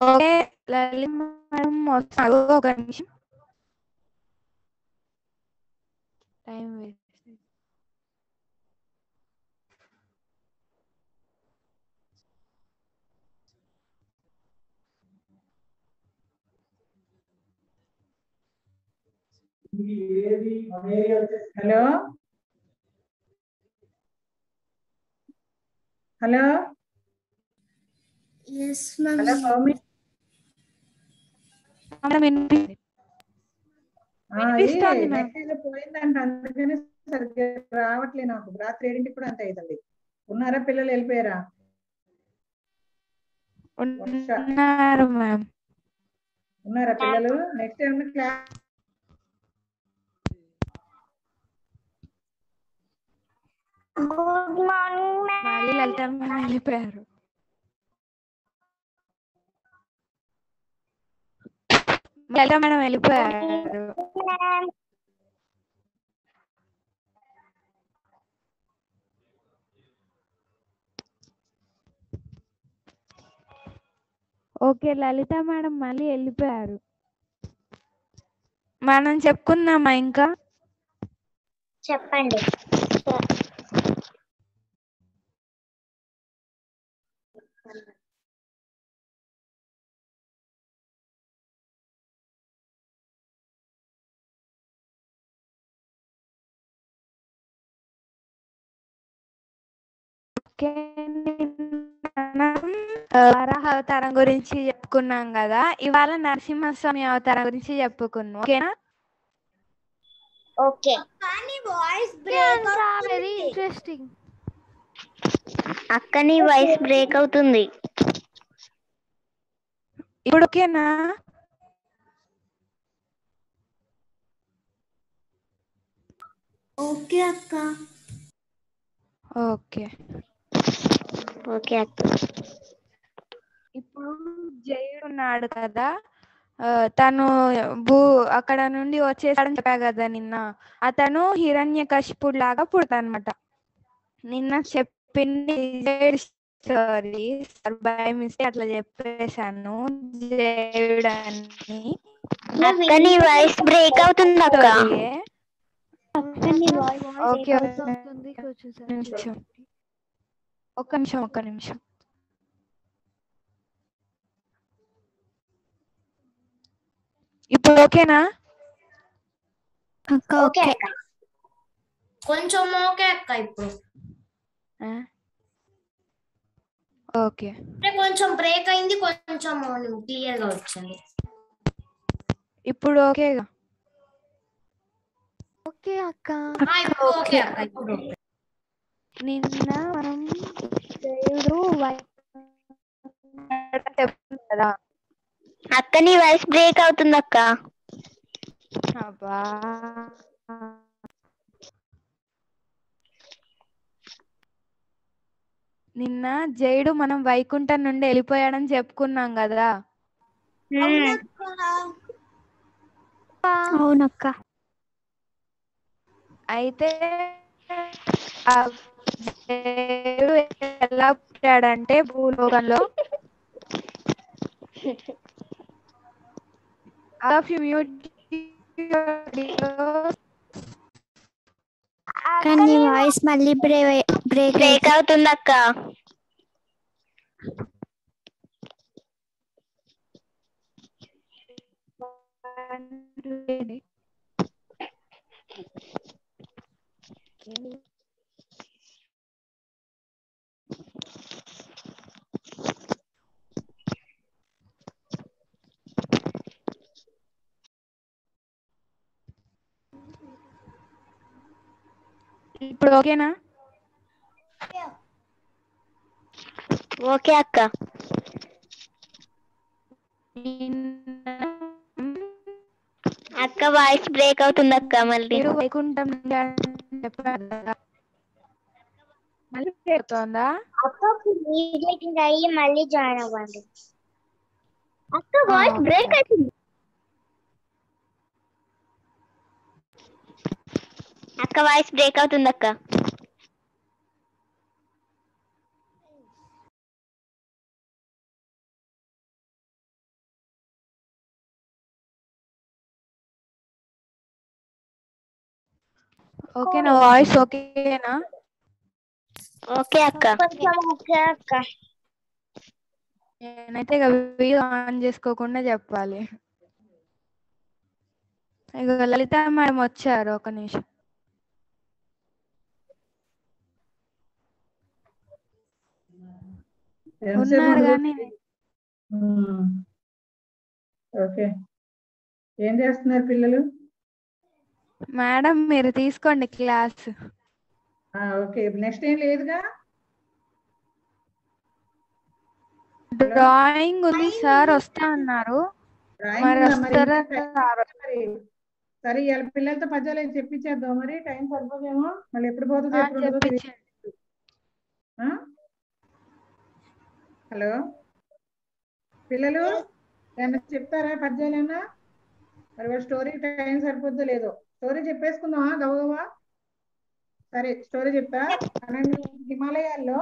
ఓకే లలిత మేడం వస్తారు. ఒక నిమిషం. Time waste. Hello hello hello Soumi. వినిపిస్తోంది మ్యామ్. మెసేజ్ పోయిందంట, అందుకని సరిగ్గా రావట్లేదు నాకు. రాత్రి 7ంటికి కూడా అంత అయిందండి. ఉన్నారా పిల్లలు? వెళ్ళిపోయారా? ఉన్నారు మ్యామ్. ఉన్నారా పిల్లలు? నెక్స్ట్ ఏమన్నా క్లాస్? గుడ్ మార్నింగ్ మళ్ళీ లలిత మేడం వెళ్ళిపోయారు. లలిత మేడం వెళ్ళిపోయారు. మ్యామ్. ఓకే లలిత మేడం మళ్ళీ వెళ్ళిపోయారు. మనం చెప్పుకుందామా ఇంకా? చెప్పండి. ఓకే, మనం వరాహ అవతారం గురించి చెప్పుకున్నాం కదా, ఇవాళ నరసింహస్వామి అవతారం గురించి చెప్పుకున్నాం. ఓకేనా? ఓకే. కానీ వాయిస్ వెరీ ఇంట్రెస్టింగ్. అక్క నీ వాయిస్ బ్రేక్ అవుతుంది. ఇప్పుడు ఓకేనా? ఓకే అక్క. ఓకే. ఓకే అక్క. ఇప్పుడు జయుడు ఉన్నాడు కదా, తను అక్కడ నుండి వచ్చేసాడని చెప్పా కదా నిన్న. అతను హిరణ్యకశిపుడు లాగా పుడతానమాట. నిన్న చెప్పింది స్టోరీ, బై మిస్టేక్ అట్లా చెప్పేశాను జయుడు అని. అక్క నీ వాయిస్ బ్రేక్ అవుతుంది అక్క. స్టోరీయే. ఓకే, ఒక్క నిమిషం. ఇప్పుడు ఓకేనా? ఓకే అక్క. కొంచెం ఓకే అక్క. ఇప్పుడు ఓకే, కొంచెం బ్రేక్ అయింది, కొంచెం క్లియర్ గా వచ్చింది. ఇప్పుడు ఓకేగా? ఓకే అక్క. ఇప్పుడు ఓకే అక్క. ఇప్పుడు నిన్న మనం దేవుడు చెప్తుంది కదా. అక్క నీ వాయిస్ బ్రేక్ అవుతుంది అక్క. అబ్బా, నిన్న జయుడు మనం వైకుంఠం నుండి వెళ్ళిపోయాడని చెప్పుకున్నాం కదా. అవునక్క. అయితే ఆ జయుడు ఎలా పుట్టాడంటే భూలోకంలో. కానీ వాయిస్ మళ్ళీ బ్రేక్ అవుతుంది అక్క. ఇప్పుడు ఓకేనా? ఓకే అక్క. అక్క వాయిస్ బ్రేక్ అవుతుంది అక్క. మళ్ళీ వైకుంఠం నుండి అని చెప్పారు కదా, మళ్ళీ అవుతుందా? అక్క మీటింగ్ అయ్యి మళ్ళీ జాయిన్ అవ్వండి. అక్క వాయిస్ బ్రేక్ అవుతుంది. అక్క వాయిస్ బ్రేక్ అవుతుంది అక్క. ఓకేనా? వాయిస్ ఓకేనా? ఓకే అక్క. ఓకే అక్క. నేనైతే ఇక వీడియో ఆన్ చేసుకోకుండా చెప్పాలి. ఇక లలిత మేడం వచ్చారు, ఒక నిమిషం. ఉన్నారు కానీ ఓకే. ఏం చేస్తున్నారు పిల్లలు? మేడం మీరు తీసుకోండి క్లాస్. ఓకే, నెక్స్ట్ ఏం లేదుగా. డ్రాయింగ్ ఉంది, సార్ వస్తా అన్నారు. మరి వస్తారా? సరే, ఇవాళ పిల్లలతో పద్యాలు అయితే చెప్పించేద్దాం. మరి టైం సరిపోదేమో, మళ్ళీ ఎప్పుడు పోతుందో ఎప్పుడు ఉండదో తెలియదు. హలో పిల్లలు, ఏమన్నా చెప్తారా పద్యాలన్నా? మరి వాళ్ళ స్టోరీ టైం సరిపోద్దో లేదో. స్టోరీ చెప్పేసుకుందామా గబగబా? సరే, స్టోరీ చెప్తా. హిమాలయాల్లో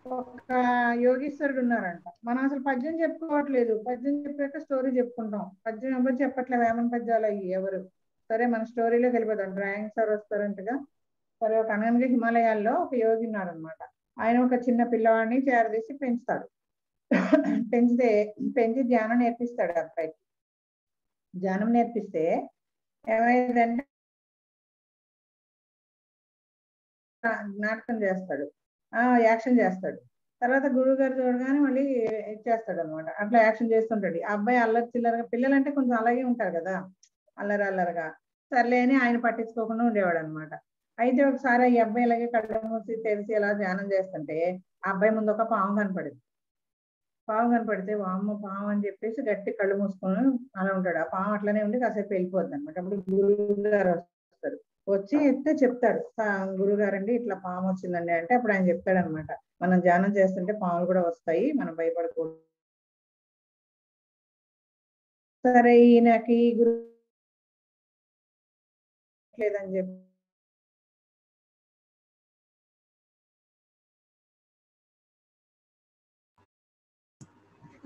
ఒక యోగీశ్వరుడు ఉన్నారంట. మనం అసలు పద్యం చెప్పుకోవట్లేదు, పద్యం చెప్పాక స్టోరీ చెప్పుకుంటాం. పద్యం ఎవరు చెప్పట్లేదు, వేమన పద్యాలు అయ్యి ఎవరు. సరే, మన స్టోరీలోకి వెళ్ళిపోతాం. డ్రాయింగ్ సార్ వస్తారంటగా. సరే, ఒక అనగా హిమాలయాల్లో ఒక యోగి ఉన్నారనమాట. ఆయన ఒక చిన్న పిల్లవాడిని చేరదీసి పెంచుతాడు. పెంచి ధ్యానం నేర్పిస్తాడు. అబ్బాయికి ధ్యానం నేర్పిస్తే ఏమైందంటే నాటకం చేస్తాడు. యాక్షన్ చేస్తాడు. తర్వాత గురువు గారు చూడగానే మళ్ళీ ఇచ్చేస్తాడు అనమాట. అట్లా యాక్షన్ చేస్తుంటాడు. ఆ అబ్బాయి అల్లరి చిల్లరగా, పిల్లలంటే కొంచెం అలాగే ఉంటారు కదా, అల్లరి అల్లరిగా. సర్లే అని ఆయన పట్టించుకోకుండా ఉండేవాడు అనమాట. అయితే ఒకసారి ఈ అబ్బాయి ఇలాగే కళ్ళు మూసి తెరిచి ఇలా ధ్యానం చేస్తుంటే ఆ అబ్బాయి ముందు ఒక పాము కనపడింది. పాము కనపడితే వామ్మ పాము అని చెప్పేసి గట్టి కళ్ళు మూసుకొని అలా ఉంటాడు. ఆ పాము అట్లనే ఉండి కాసేపు వెళ్ళిపోద్ది అనమాట. అప్పుడు గురువు గారు వస్తారు. వచ్చి చెప్తాడు, గురువు గారండి ఇట్లా పాము వచ్చిందండి అంటే అప్పుడు ఆయన చెప్తాడు అనమాట, మనం ధ్యానం చేస్తుంటే పాములు కూడా వస్తాయి, మనం భయపడకూడదు. సరే ఈయనకి గురువు లేదని చెప్పి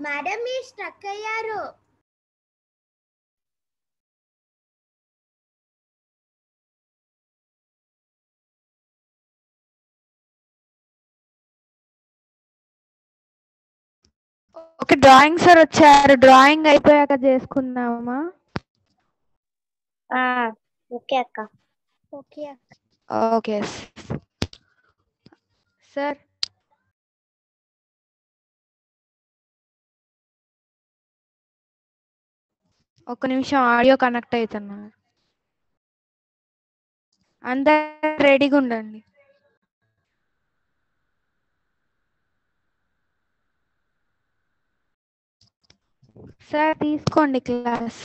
మేడం మీరు స్ట్రక్ అయ్యారు. ఓకే, డ్రాయింగ్ సార్ వచ్చారు. డ్రాయింగ్ అయిపోయాక చేసుకుందామా? ఓకే అక్క. ఓకే అక్క. Okay sir. ఒక్క నిమిషం, ఆడియో కనెక్ట్ అవుతున్నారు. అందరు రెడీగా ఉండండి. సార్ తీసుకోండి క్లాస్.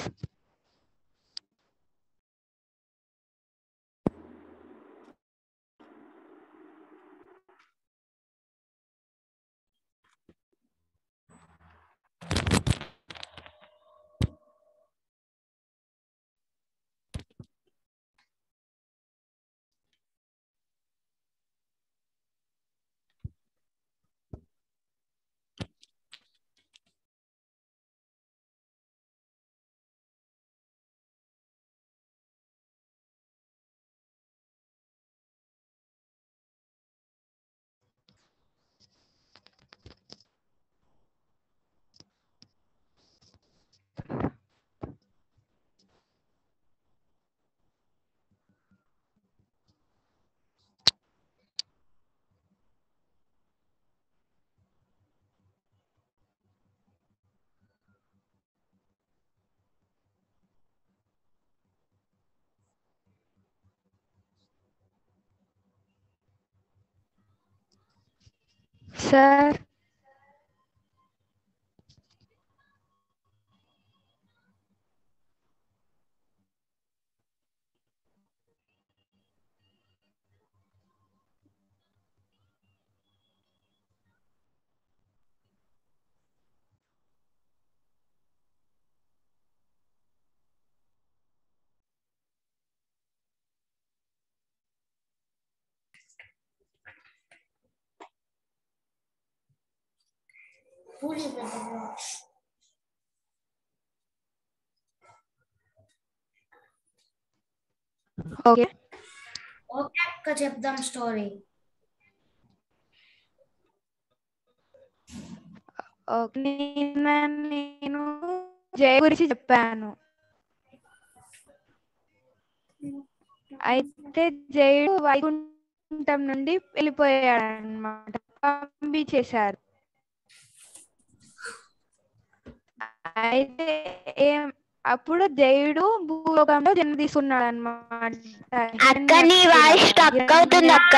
సార్ ఓకే ఓకే అక్క, చెప్దాం స్టోరీ. ఓకే, నేను జయ గురించి చెప్పాను. అయితే జయుడు వైకుంఠం నుండి వెళ్ళిపోయాడు అన్నమాట, పంపించేశారు. అయితే అప్పుడు జయుడు భూలోకంలో జన్మ తీసుకున్నాడు అన్నమాట. అక్క నీ వాయిస్ స్టక్ అవుతుంది అక్క.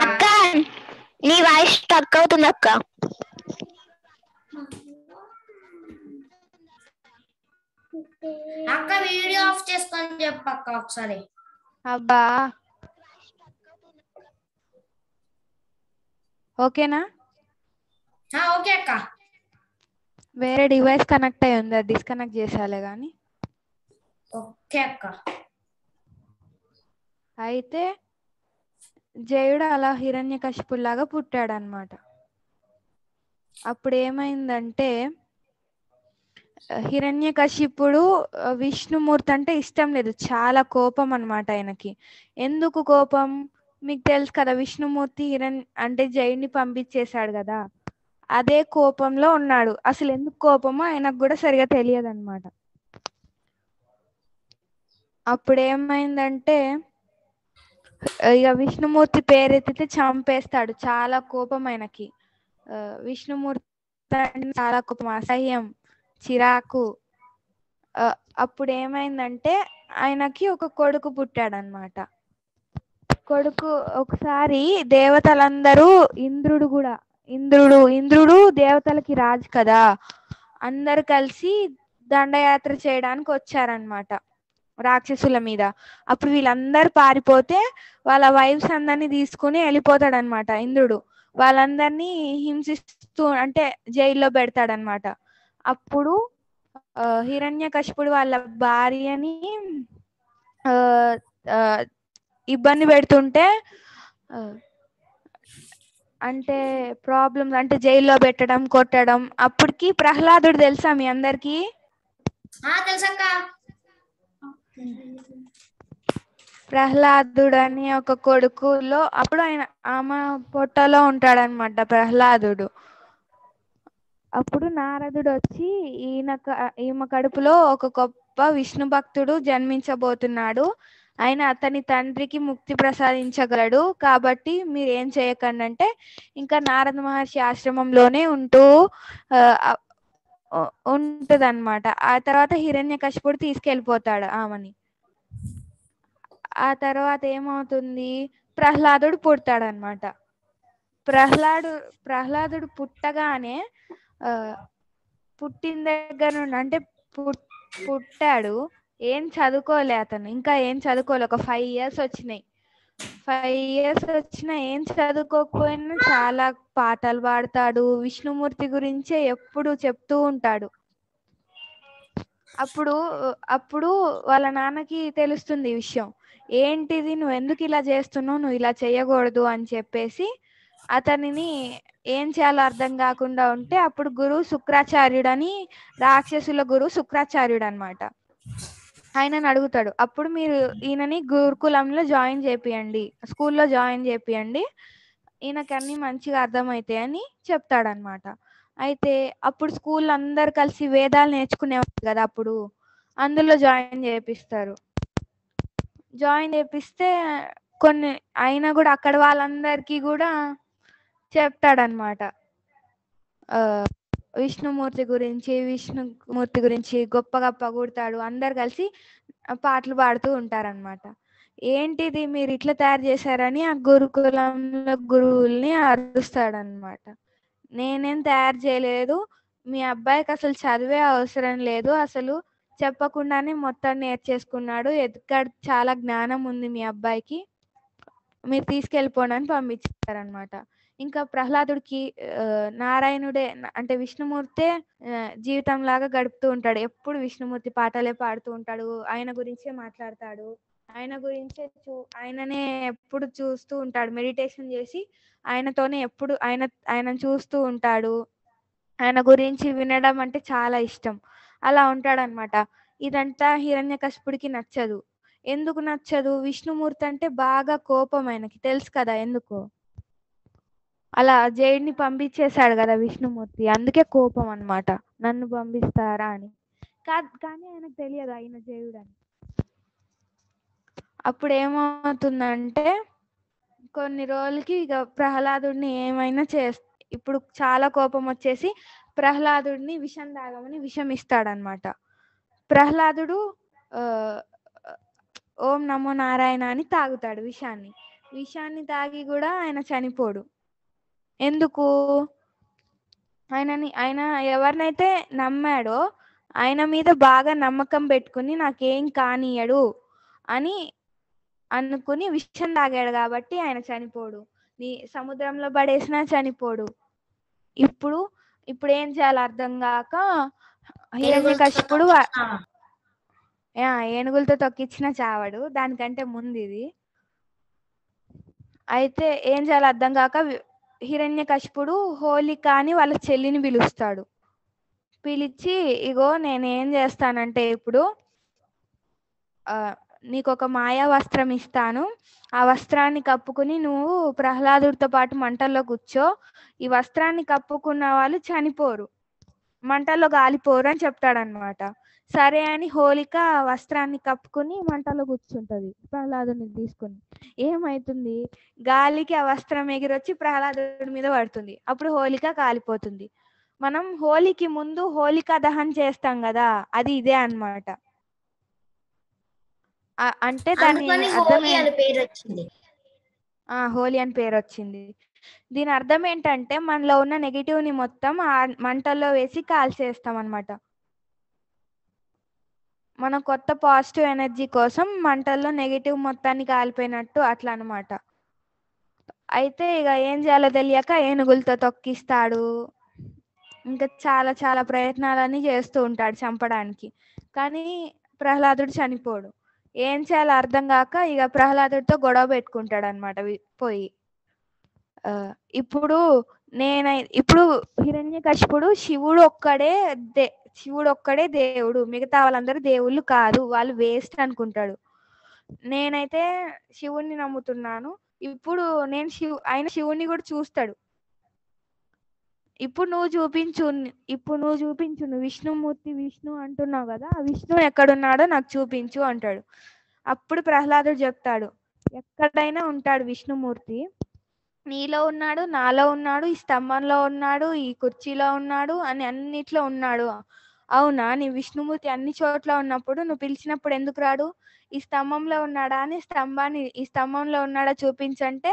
అక్క నీ వాయిస్ స్టక్ అవుతుంది అక్క. అక్క వీడియో ఆఫ్ చేసుకొని చెప్పక్క ఒకసారి. అబ్బా ఓకేనా? ఓకే అక్క. వేరే డివైస్ కనెక్ట్ అయ్యి ఉంది, అది డిస్కనెక్ట్ చేసాలే కానీ. ఓకే అక్క. అయితే జయుడు అలా హిరణ్యకశిపులాగా పుట్టాడు అన్నమాట. అప్పుడు ఏమైందంటే హిరణ్యకశిపుడు విష్ణుమూర్తి అంటే ఇష్టం లేదు, చాలా కోపం అన్నమాట ఆయనకి. ఎందుకు కోపం మీకు తెలుసు కదా, విష్ణుమూర్తి అంటే జయుడిని పంపించేశాడు కదా, అదే కోపంలో ఉన్నాడు. అసలు ఎందుకు కోపమో ఆయనకు కూడా సరిగా తెలియదు అన్నమాట. అప్పుడు ఏమైందంటే ఇక విష్ణుమూర్తి పేరెత్తితే చంపేస్తాడు. చాలా కోపం ఆయనకి. విష్ణుమూర్తి అంటే చాలా కోపం, అసహ్యం, చిరాకు. అప్పుడు ఏమైందంటే ఆయనకి ఒక కొడుకు పుట్టాడనమాట. కొడుకు ఒకసారి దేవతలందరూ ఇంద్రుడు దేవతలకి రాజు కదా, అందరు కలిసి దండయాత్ర చేయడానికి వచ్చారనమాట రాక్షసుల మీద. అప్పుడు వీళ్ళందరూ పారిపోతే వాళ్ళ వైఫ్స్ అందరినీ తీసుకుని వెళ్ళిపోతాడనమాట ఇంద్రుడు. వాళ్ళందరినీ హింసిస్తూ అంటే జైల్లో పెడతాడనమాట. అప్పుడు హిరణ్యకశిపుడు వాళ్ళ భార్యని ఇబ్బంది పెడుతుంటే అంటే ప్రాబ్లమ్స్ అంటే జైల్లో పెట్టడం, కొట్టడం. అప్పటికి ప్రహ్లాదుడు తెలుసా మీ అందరికి? తెలుసక్క. ప్రహ్లాదుడు అని ఒక కొడుకులో అప్పుడు ఆమె పొట్టలో ఉంటాడనమాట ప్రహ్లాదుడు. అప్పుడు నారదుడు వచ్చి ఈమె కడుపులో ఒక గొప్ప విష్ణు భక్తుడు జన్మించబోతున్నాడు, ఆయన అతని తండ్రికి ముక్తి ప్రసాదించగలడు, కాబట్టి మీరు ఏం చేయకండి అంటే ఇంకా నారద మహర్షి ఆశ్రమంలోనే ఉంటదన్నమాట. ఆ తర్వాత హిరణ్యకశిపుడు తీసుకెళ్ళిపోతాడు ఆమెని. ఆ తర్వాత ఏమవుతుంది, ప్రహ్లాదుడు పుడతాడనమాట. ప్రహ్లాదుడు పుట్టగానే పుట్టిన దగ్గర నుండి అంటే పుట్టాడు, ఏం చదువుకోలే అతను, ఇంకా ఏం చదువుకోలే. ఒక 5 years వచ్చినాయి. 5 years వచ్చినా ఏం చదువుకోకపోయినా చాలా పాటలు పాడతాడు, విష్ణుమూర్తి గురించే ఎప్పుడు చెప్తూ ఉంటాడు. అప్పుడు వాళ్ళ నాన్నకి తెలుస్తుంది ఈ విషయం. ఏంటిది, నువ్వు ఎందుకు ఇలా చేస్తున్నావు, నువ్వు ఇలా చేయకూడదు అని చెప్పేసి అతనిని ఏం చేయాలో అర్థం కాకుండా ఉంటే అప్పుడు గురువు శుక్రాచార్యుడు అని, రాక్షసుల గురువు శుక్రాచార్యుడు అనమాట, ఆయనని అడుగుతాడు. అప్పుడు మీరు ఈయనని గురుకులంలో జాయిన్ చేపియండి, స్కూల్లో జాయిన్ చేపియండి, ఈయనకి అన్ని మంచిగా అర్థమవుతాయని చెప్తాడనమాట. అయితే అప్పుడు స్కూల్ అందరు కలిసి వేదాలు నేర్చుకునేవారు కదా, అప్పుడు అందులో జాయిన్ చేపిస్తారు. జాయిన్ చేపిస్తే కొన్ని అయినా కూడా అక్కడ వాళ్ళందరికీ కూడా చెప్తాడనమాట విష్ణుమూర్తి గురించి గొప్పగా పొగుడతాడు. అందరు కలిసి పాటలు పాడుతూ ఉంటారనమాట. ఏంటిది మీరు ఇట్లా తయారు చేశారని ఆ గురుకులంలో గురువుల్ని అరుస్తాడనమాట. నేనేం తయారు చేయలేదు, మీ అబ్బాయికి అసలు చదివే అవసరం లేదు, అసలు చెప్పకుండానే మొత్తం నేర్చేసుకున్నాడు, ఎక్కడ చాలా జ్ఞానం ఉంది మీ అబ్బాయికి, మీరు తీసుకెళ్ళిపోండి అని పంపించారనమాట. ఇంకా ప్రహ్లాదుడికి నారాయణుడే అంటే విష్ణుమూర్తే జీవితం లాగా గడుపుతూ ఉంటాడు. ఎప్పుడు విష్ణుమూర్తి పాటలే పాడుతూ ఉంటాడు, ఆయన గురించే మాట్లాడతాడు, ఆయననే ఎప్పుడు చూస్తూ ఉంటాడు, మెడిటేషన్ చేసి ఆయనతోనే ఎప్పుడు ఆయనను చూస్తూ ఉంటాడు, ఆయన గురించి వినడం అంటే చాలా ఇష్టం. అలా ఉంటాడనమాట. ఇదంతా హిరణ్యకశిపుడికి నచ్చదు. ఎందుకు నచ్చదు, విష్ణుమూర్తి అంటే బాగా కోపం ఆయనకి, తెలుసు కదా ఎందుకు, అలా జైడిని పంపించేశాడు కదా విష్ణుమూర్తి, అందుకే కోపం అన్నమాట, నన్ను పంపిస్తారా అని. కానీ ఆయనకు తెలియదు ఆయన జయుడు అని. అప్పుడు ఏమవుతుందంటే కొన్ని రోజులకి ఇక ప్రహ్లాదుడిని ఏమైనా ఇప్పుడు చాలా కోపం వచ్చేసి ప్రహ్లాదుడిని విషం తాగమని విషం ఇస్తాడనమాట. ప్రహ్లాదుడు ఓం నమో నారాయణ అని తాగుతాడు విషాన్ని తాగి కూడా ఆయన చనిపోడు. ఎందుకు, ఆయన ఎవరినైతే నమ్మాడో ఆయన మీద బాగా నమ్మకం పెట్టుకుని నాకేం కానియడు అని అనుకుని విషం తాగాడు కాబట్టి ఆయన చనిపోడు. సముద్రంలో పడేసినా చనిపోడు. ఇప్పుడు ఏం చేయాలో అర్థం కాక హిరణ్యకశిపుడు ఏనుగులతో తొక్కించిన చావడు, దానికంటే ముందు ఇది. అయితే ఏం చేయాలో అర్థం కాక హిరణ్యకశిపుడు హోలిక అని వాళ్ళ చెల్లిని పిలుస్తాడు. పిలిచి ఇగో నేనేం చేస్తానంటే ఇప్పుడు నీకు ఒక మాయా వస్త్రం ఇస్తాను, ఆ వస్త్రాన్ని కప్పుకుని నువ్వు ప్రహ్లాదుడితో పాటు మంటల్లో కూర్చో, ఈ వస్త్రాన్ని కప్పుకున్న వాళ్ళు చనిపోరు, మంటల్లో కాలిపోరు అని చెప్తాడనమాట. సరే అని హోలిక వస్త్రాన్ని కప్పుకొని మంటలో కూర్చుంటది ప్రహ్లాదుని తీసుకుని. ఏమైతుంది, గాలికి ఆ వస్త్రం ఎగిరొచ్చి ప్రహ్లాదుడి మీద పడుతుంది. అప్పుడు హోలిక కాలిపోతుంది. మనం హోలీకి ముందు హోలికా దహన్ చేస్తాం కదా, అది ఇదే అన్నమాట. అంటే దాని అందుకని అర్థం హోలీ అని పేరు వచ్చింది. హోలీ అని పేరు వచ్చింది. దీని అర్థం ఏంటంటే మనలో ఉన్న నెగిటివ్ ని మొత్తం ఆ మంటల్లో వేసి కాల్చేస్తాం అన్నమాట. మనం కొత్త పాజిటివ్ ఎనర్జీ కోసం మంటల్లో నెగిటివ్ మొత్తాన్ని కాలిపోయినట్టు అట్లా అన్నమాట. అయితే ఇక ఏం చేయాలో తెలియక ఏనుగులతో తొక్కిస్తాడు, ఇంకా చాలా చాలా ప్రయత్నాలన్నీ చేస్తూ ఉంటాడు చంపడానికి. కానీ ప్రహ్లాదుడు చనిపోడు. ఏం చేయాలో అర్థం కాక ఇక ప్రహ్లాదుడితో గొడవ పెట్టుకుంటాడు అనమాట పోయి. ఇప్పుడు హిరణ్యకశిపుడు శివుడు ఒక్కడే దేవుడు, మిగతా వాళ్ళందరూ దేవుళ్ళు కాదు, వాళ్ళు వేస్ట్ అనుకుంటాడు. నేనైతే శివుణ్ణి నమ్ముతున్నాను. ఇప్పుడు ఆయన శివుణ్ణి కూడా చూస్తాడు. ఇప్పుడు నువ్వు చూపించు, నువ్వు విష్ణుమూర్తి విష్ణు అంటున్నావు కదా, ఆ విష్ణు ఎక్కడున్నాడో నాకు చూపించు అంటాడు. అప్పుడు ప్రహ్లాదుడు చెప్తాడు, ఎక్కడైనా ఉంటాడు విష్ణుమూర్తి, నీలో ఉన్నాడు, నాలో ఉన్నాడు, ఈ స్తంభంలో ఉన్నాడు, ఈ కుర్చీలో ఉన్నాడు, అని అన్నిట్లో ఉన్నాడు. అవునా, నీ విష్ణుమూర్తి అన్ని చోట్ల ఉన్నప్పుడు నువ్వు పిలిచినప్పుడు ఎందుకు రాడు? ఈ స్తంభంలో ఉన్నాడా అని ఈ స్తంభంలో ఉన్నాడా చూపించంటే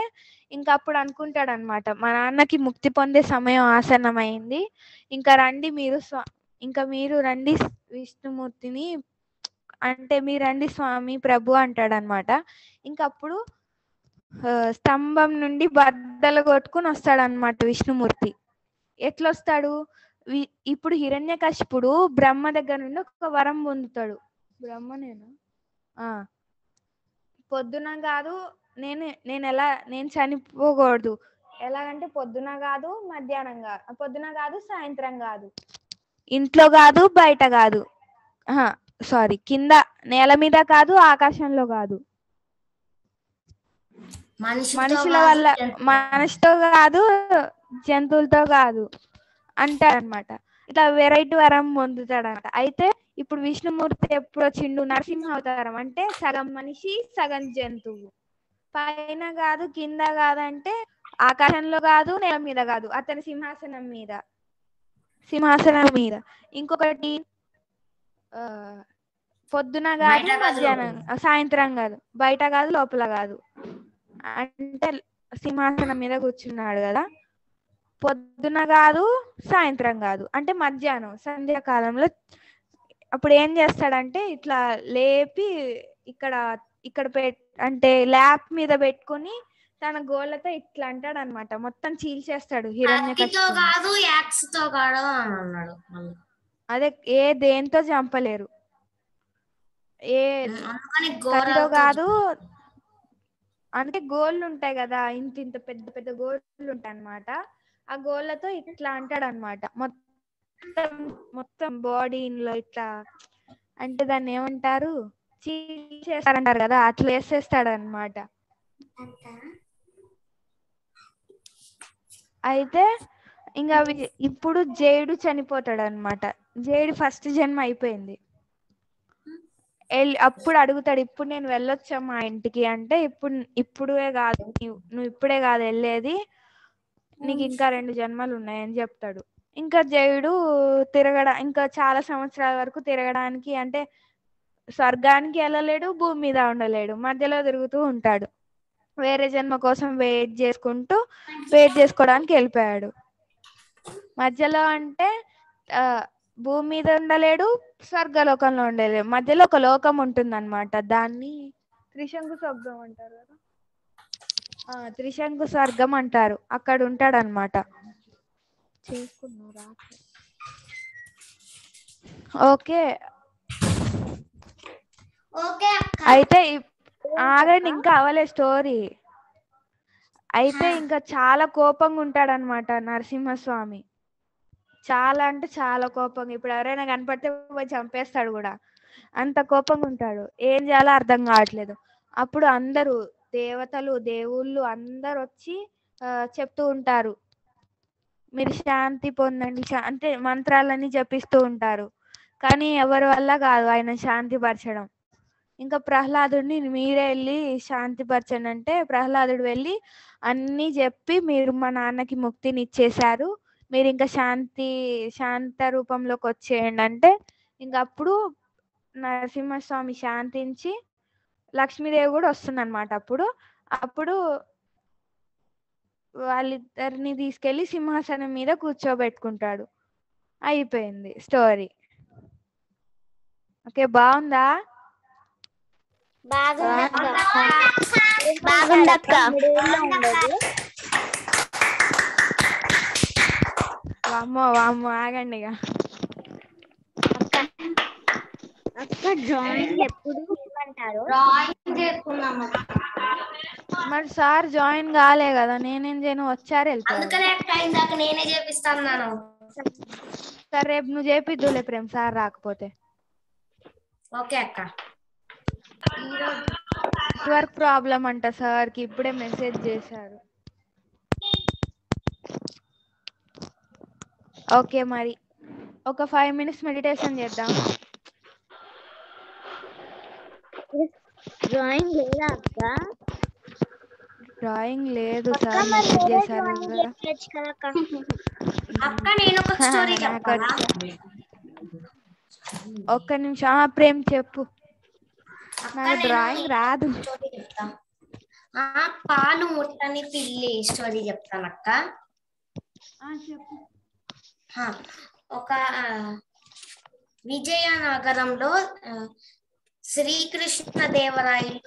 ఇంకా అప్పుడు అనుకుంటాడు అనమాట, మా నాన్నకి ముక్తి పొందే సమయం ఆసన్నమైంది, ఇంకా మీరు రండి విష్ణుమూర్తిని, అంటే మీరు రండి స్వామి ప్రభు అంటాడు అనమాట. ఇంకా అప్పుడు స్తంభం నుండి బద్దలు కొట్టుకుని వస్తాడు అనమాట విష్ణుమూర్తి. ఎట్లొస్తాడు, ఇప్పుడు హిరణ్యకశిపుడు బ్రహ్మ దగ్గర నుండి ఒక వరం పొందుతాడు. బ్రహ్మనేనా? పొద్దున కాదు, నేను చనిపోకూడదు, ఎలాగంటే పొద్దున కాదు, మధ్యాహ్నం కాదు, పొద్దున కాదు, సాయంత్రం కాదు, ఇంట్లో కాదు, బయట కాదు, కింద నేల మీద కాదు, ఆకాశంలో కాదు, మనుషుల వల్ల, మనిషితో కాదు, జంతువులతో కాదు అంటాడనమాట. ఇట్లా వెరైటీ వరం పొందుతాడనమాట. అయితే ఇప్పుడు విష్ణుమూర్తి ఎప్పుడు వచ్చిండు, నరసింహ అవతారం, అంటే సగం మనిషి సగం జంతువు, పైన కాదు కింద కాదంటే ఆకాశంలో కాదు, నేల మీద కాదు, అతని సింహాసనం మీద. ఇంకొకటి పొద్దున కాదు, మధ్యాహ్నం సాయంత్రం కాదు, బయట కాదు, లోపల కాదు, అంటే సింహాసనం మీద కూర్చున్నాడు కదా, పొద్దున కాదు, సాయంత్రం కాదు, అంటే మధ్యాహ్నం సంధ్యాకాలంలో. అప్పుడు ఏం చేస్తాడంటే ఇట్లా లేపి ఇక్కడ అంటే ల్యాప్ మీద పెట్టుకుని తన గోళ్ళతో ఇట్లా అంటాడు అనమాట, మొత్తం చీల్చేస్తాడు హిరణ్యకశిపుని. అదే దేంతో చంపలేరు, కత్తితో కాదు, అంటే గోళ్ళు ఉంటాయి కదా, ఇంత పెద్ద పెద్ద గోళ్ళు ఉంటాయి అన్నమాట, ఆ గోళ్ళతో ఇట్లా అంటాడు అనమాట, మొత్తం బాడీలో ఇట్లా, అంటే దాన్ని ఏమంటారు, చేస్తారంటారు కదా, అట్లా వేసేస్తాడు అనమాట. అయితే ఇంకా ఇప్పుడు జయుడు చనిపోతాడు అనమాట. జయుడు ఫస్ట్ జన్మ అయిపోయింది. అప్పుడు అడుగుతాడు, ఇప్పుడు నేను వెళ్ళొచ్చా మా ఇంటికి అంటే, ఇప్పుడే కాదు, నువ్వు ఇప్పుడే కాదు వెళ్ళేది, నీకు ఇంకా 2 జన్మలు ఉన్నాయని చెప్తాడు. ఇంకా జయుడు ఇంకా చాలా సంవత్సరాల వరకు తిరగడానికి, అంటే స్వర్గానికి వెళ్ళలేడు, భూమి మీద ఉండలేడు, మధ్యలో తిరుగుతూ ఉంటాడు. వేరే జన్మ కోసం వెయిట్ చేసుకోవడానికి వెళ్ళిపోయాడు. మధ్యలో అంటే భూమి మీద ఉండలేడు, స్వర్గలోకంలో ఉండలేడు, మధ్యలో ఒక లోకం ఉంటుంది అనమాట, దాన్ని త్రిశంకు స్వర్గం అంటారు కదా, త్రిశంకు స్వర్గం అంటారు, అక్కడ ఉంటాడు అనమాట. ఓకే, అయితే ఆగండి, ఇంకా అవలే స్టోరీ. అయితే ఇంకా చాలా కోపంగా ఉంటాడనమాట నరసింహస్వామి, చాలా అంటే చాలా కోపంగా. ఇప్పుడు ఎవరైనా కనపడితే పోయి చంపేస్తాడు కూడా, అంత కోపంగా ఉంటాడు. ఏం చేయాలో అర్థం కావట్లేదు. అప్పుడు అందరూ దేవతలు, దేవుళ్ళు అందరు వచ్చి చెప్తూ ఉంటారు, మీరు శాంతి పొందండి, అంటే మంత్రాలన్నీ జపిస్తూ ఉంటారు. కానీ ఎవరి వల్ల కాదు ఆయన శాంతిపరచడం. ఇంకా ప్రహ్లాదుడిని మీరే వెళ్ళి శాంతిపరచండి అంటే ప్రహ్లాదుడు వెళ్ళి అన్నీ చెప్పి మీరు మా నాన్నకి ముక్తిని ఇచ్చేశారు, మీరు ఇంకా శాంత రూపంలోకి వచ్చేయండి అంటే ఇంక అప్పుడు నరసింహస్వామి శాంతించి లక్ష్మీదేవి కూడా వస్తుందన్నమాట. అప్పుడు వాళ్ళిద్దరిని తీసుకెళ్లి సింహాసనం మీద కూర్చోబెట్టుకుంటాడు. అయిపోయింది స్టోరీ. ఓకే, బాగుందా? బాగుందక్క. వామ్మో వామ్మో ఆగండి ఇక. అక్క డ్రాయింగ్ ఎప్పుడు ఇవ్వమంటారు? మరి సార్ జాయిన్ కాలే కదా, నేనేం చేయను, వచ్చారు వెళ్తారు. అందుకనే ఇందాక నేనే చేపిస్తాను. సరే రేపు నువ్వు చేపిద్దులే ప్రేమ్, సార్ రాకపోతే. ఓకే అక్క. నెట్వర్క్ ప్రాబ్లం అంట సార్కి, ఇప్పుడే మెసేజ్ చేశారు. ఓకే మరి ఒక 5 minutes మెడిటేషన్ చేద్దాం. డ్రాయింగ్ లేదా అక్క? డ్రాయింగ్ లేదు సార్ మెసేజ్ చేశారు కదా. అక్క నేను ఒక స్టోరీ చెప్పాలా? ఒక్క నిమిషం ప్రేమ్ చెప్పు. నాకు డ్రాయింగ్ రాదు. పాలు ముట్టని పిల్లి స్టోరీ చెప్తాను అక్క. చెప్పు. ఒక విజయనగరంలో శ్రీకృష్ణ దేవరాయలు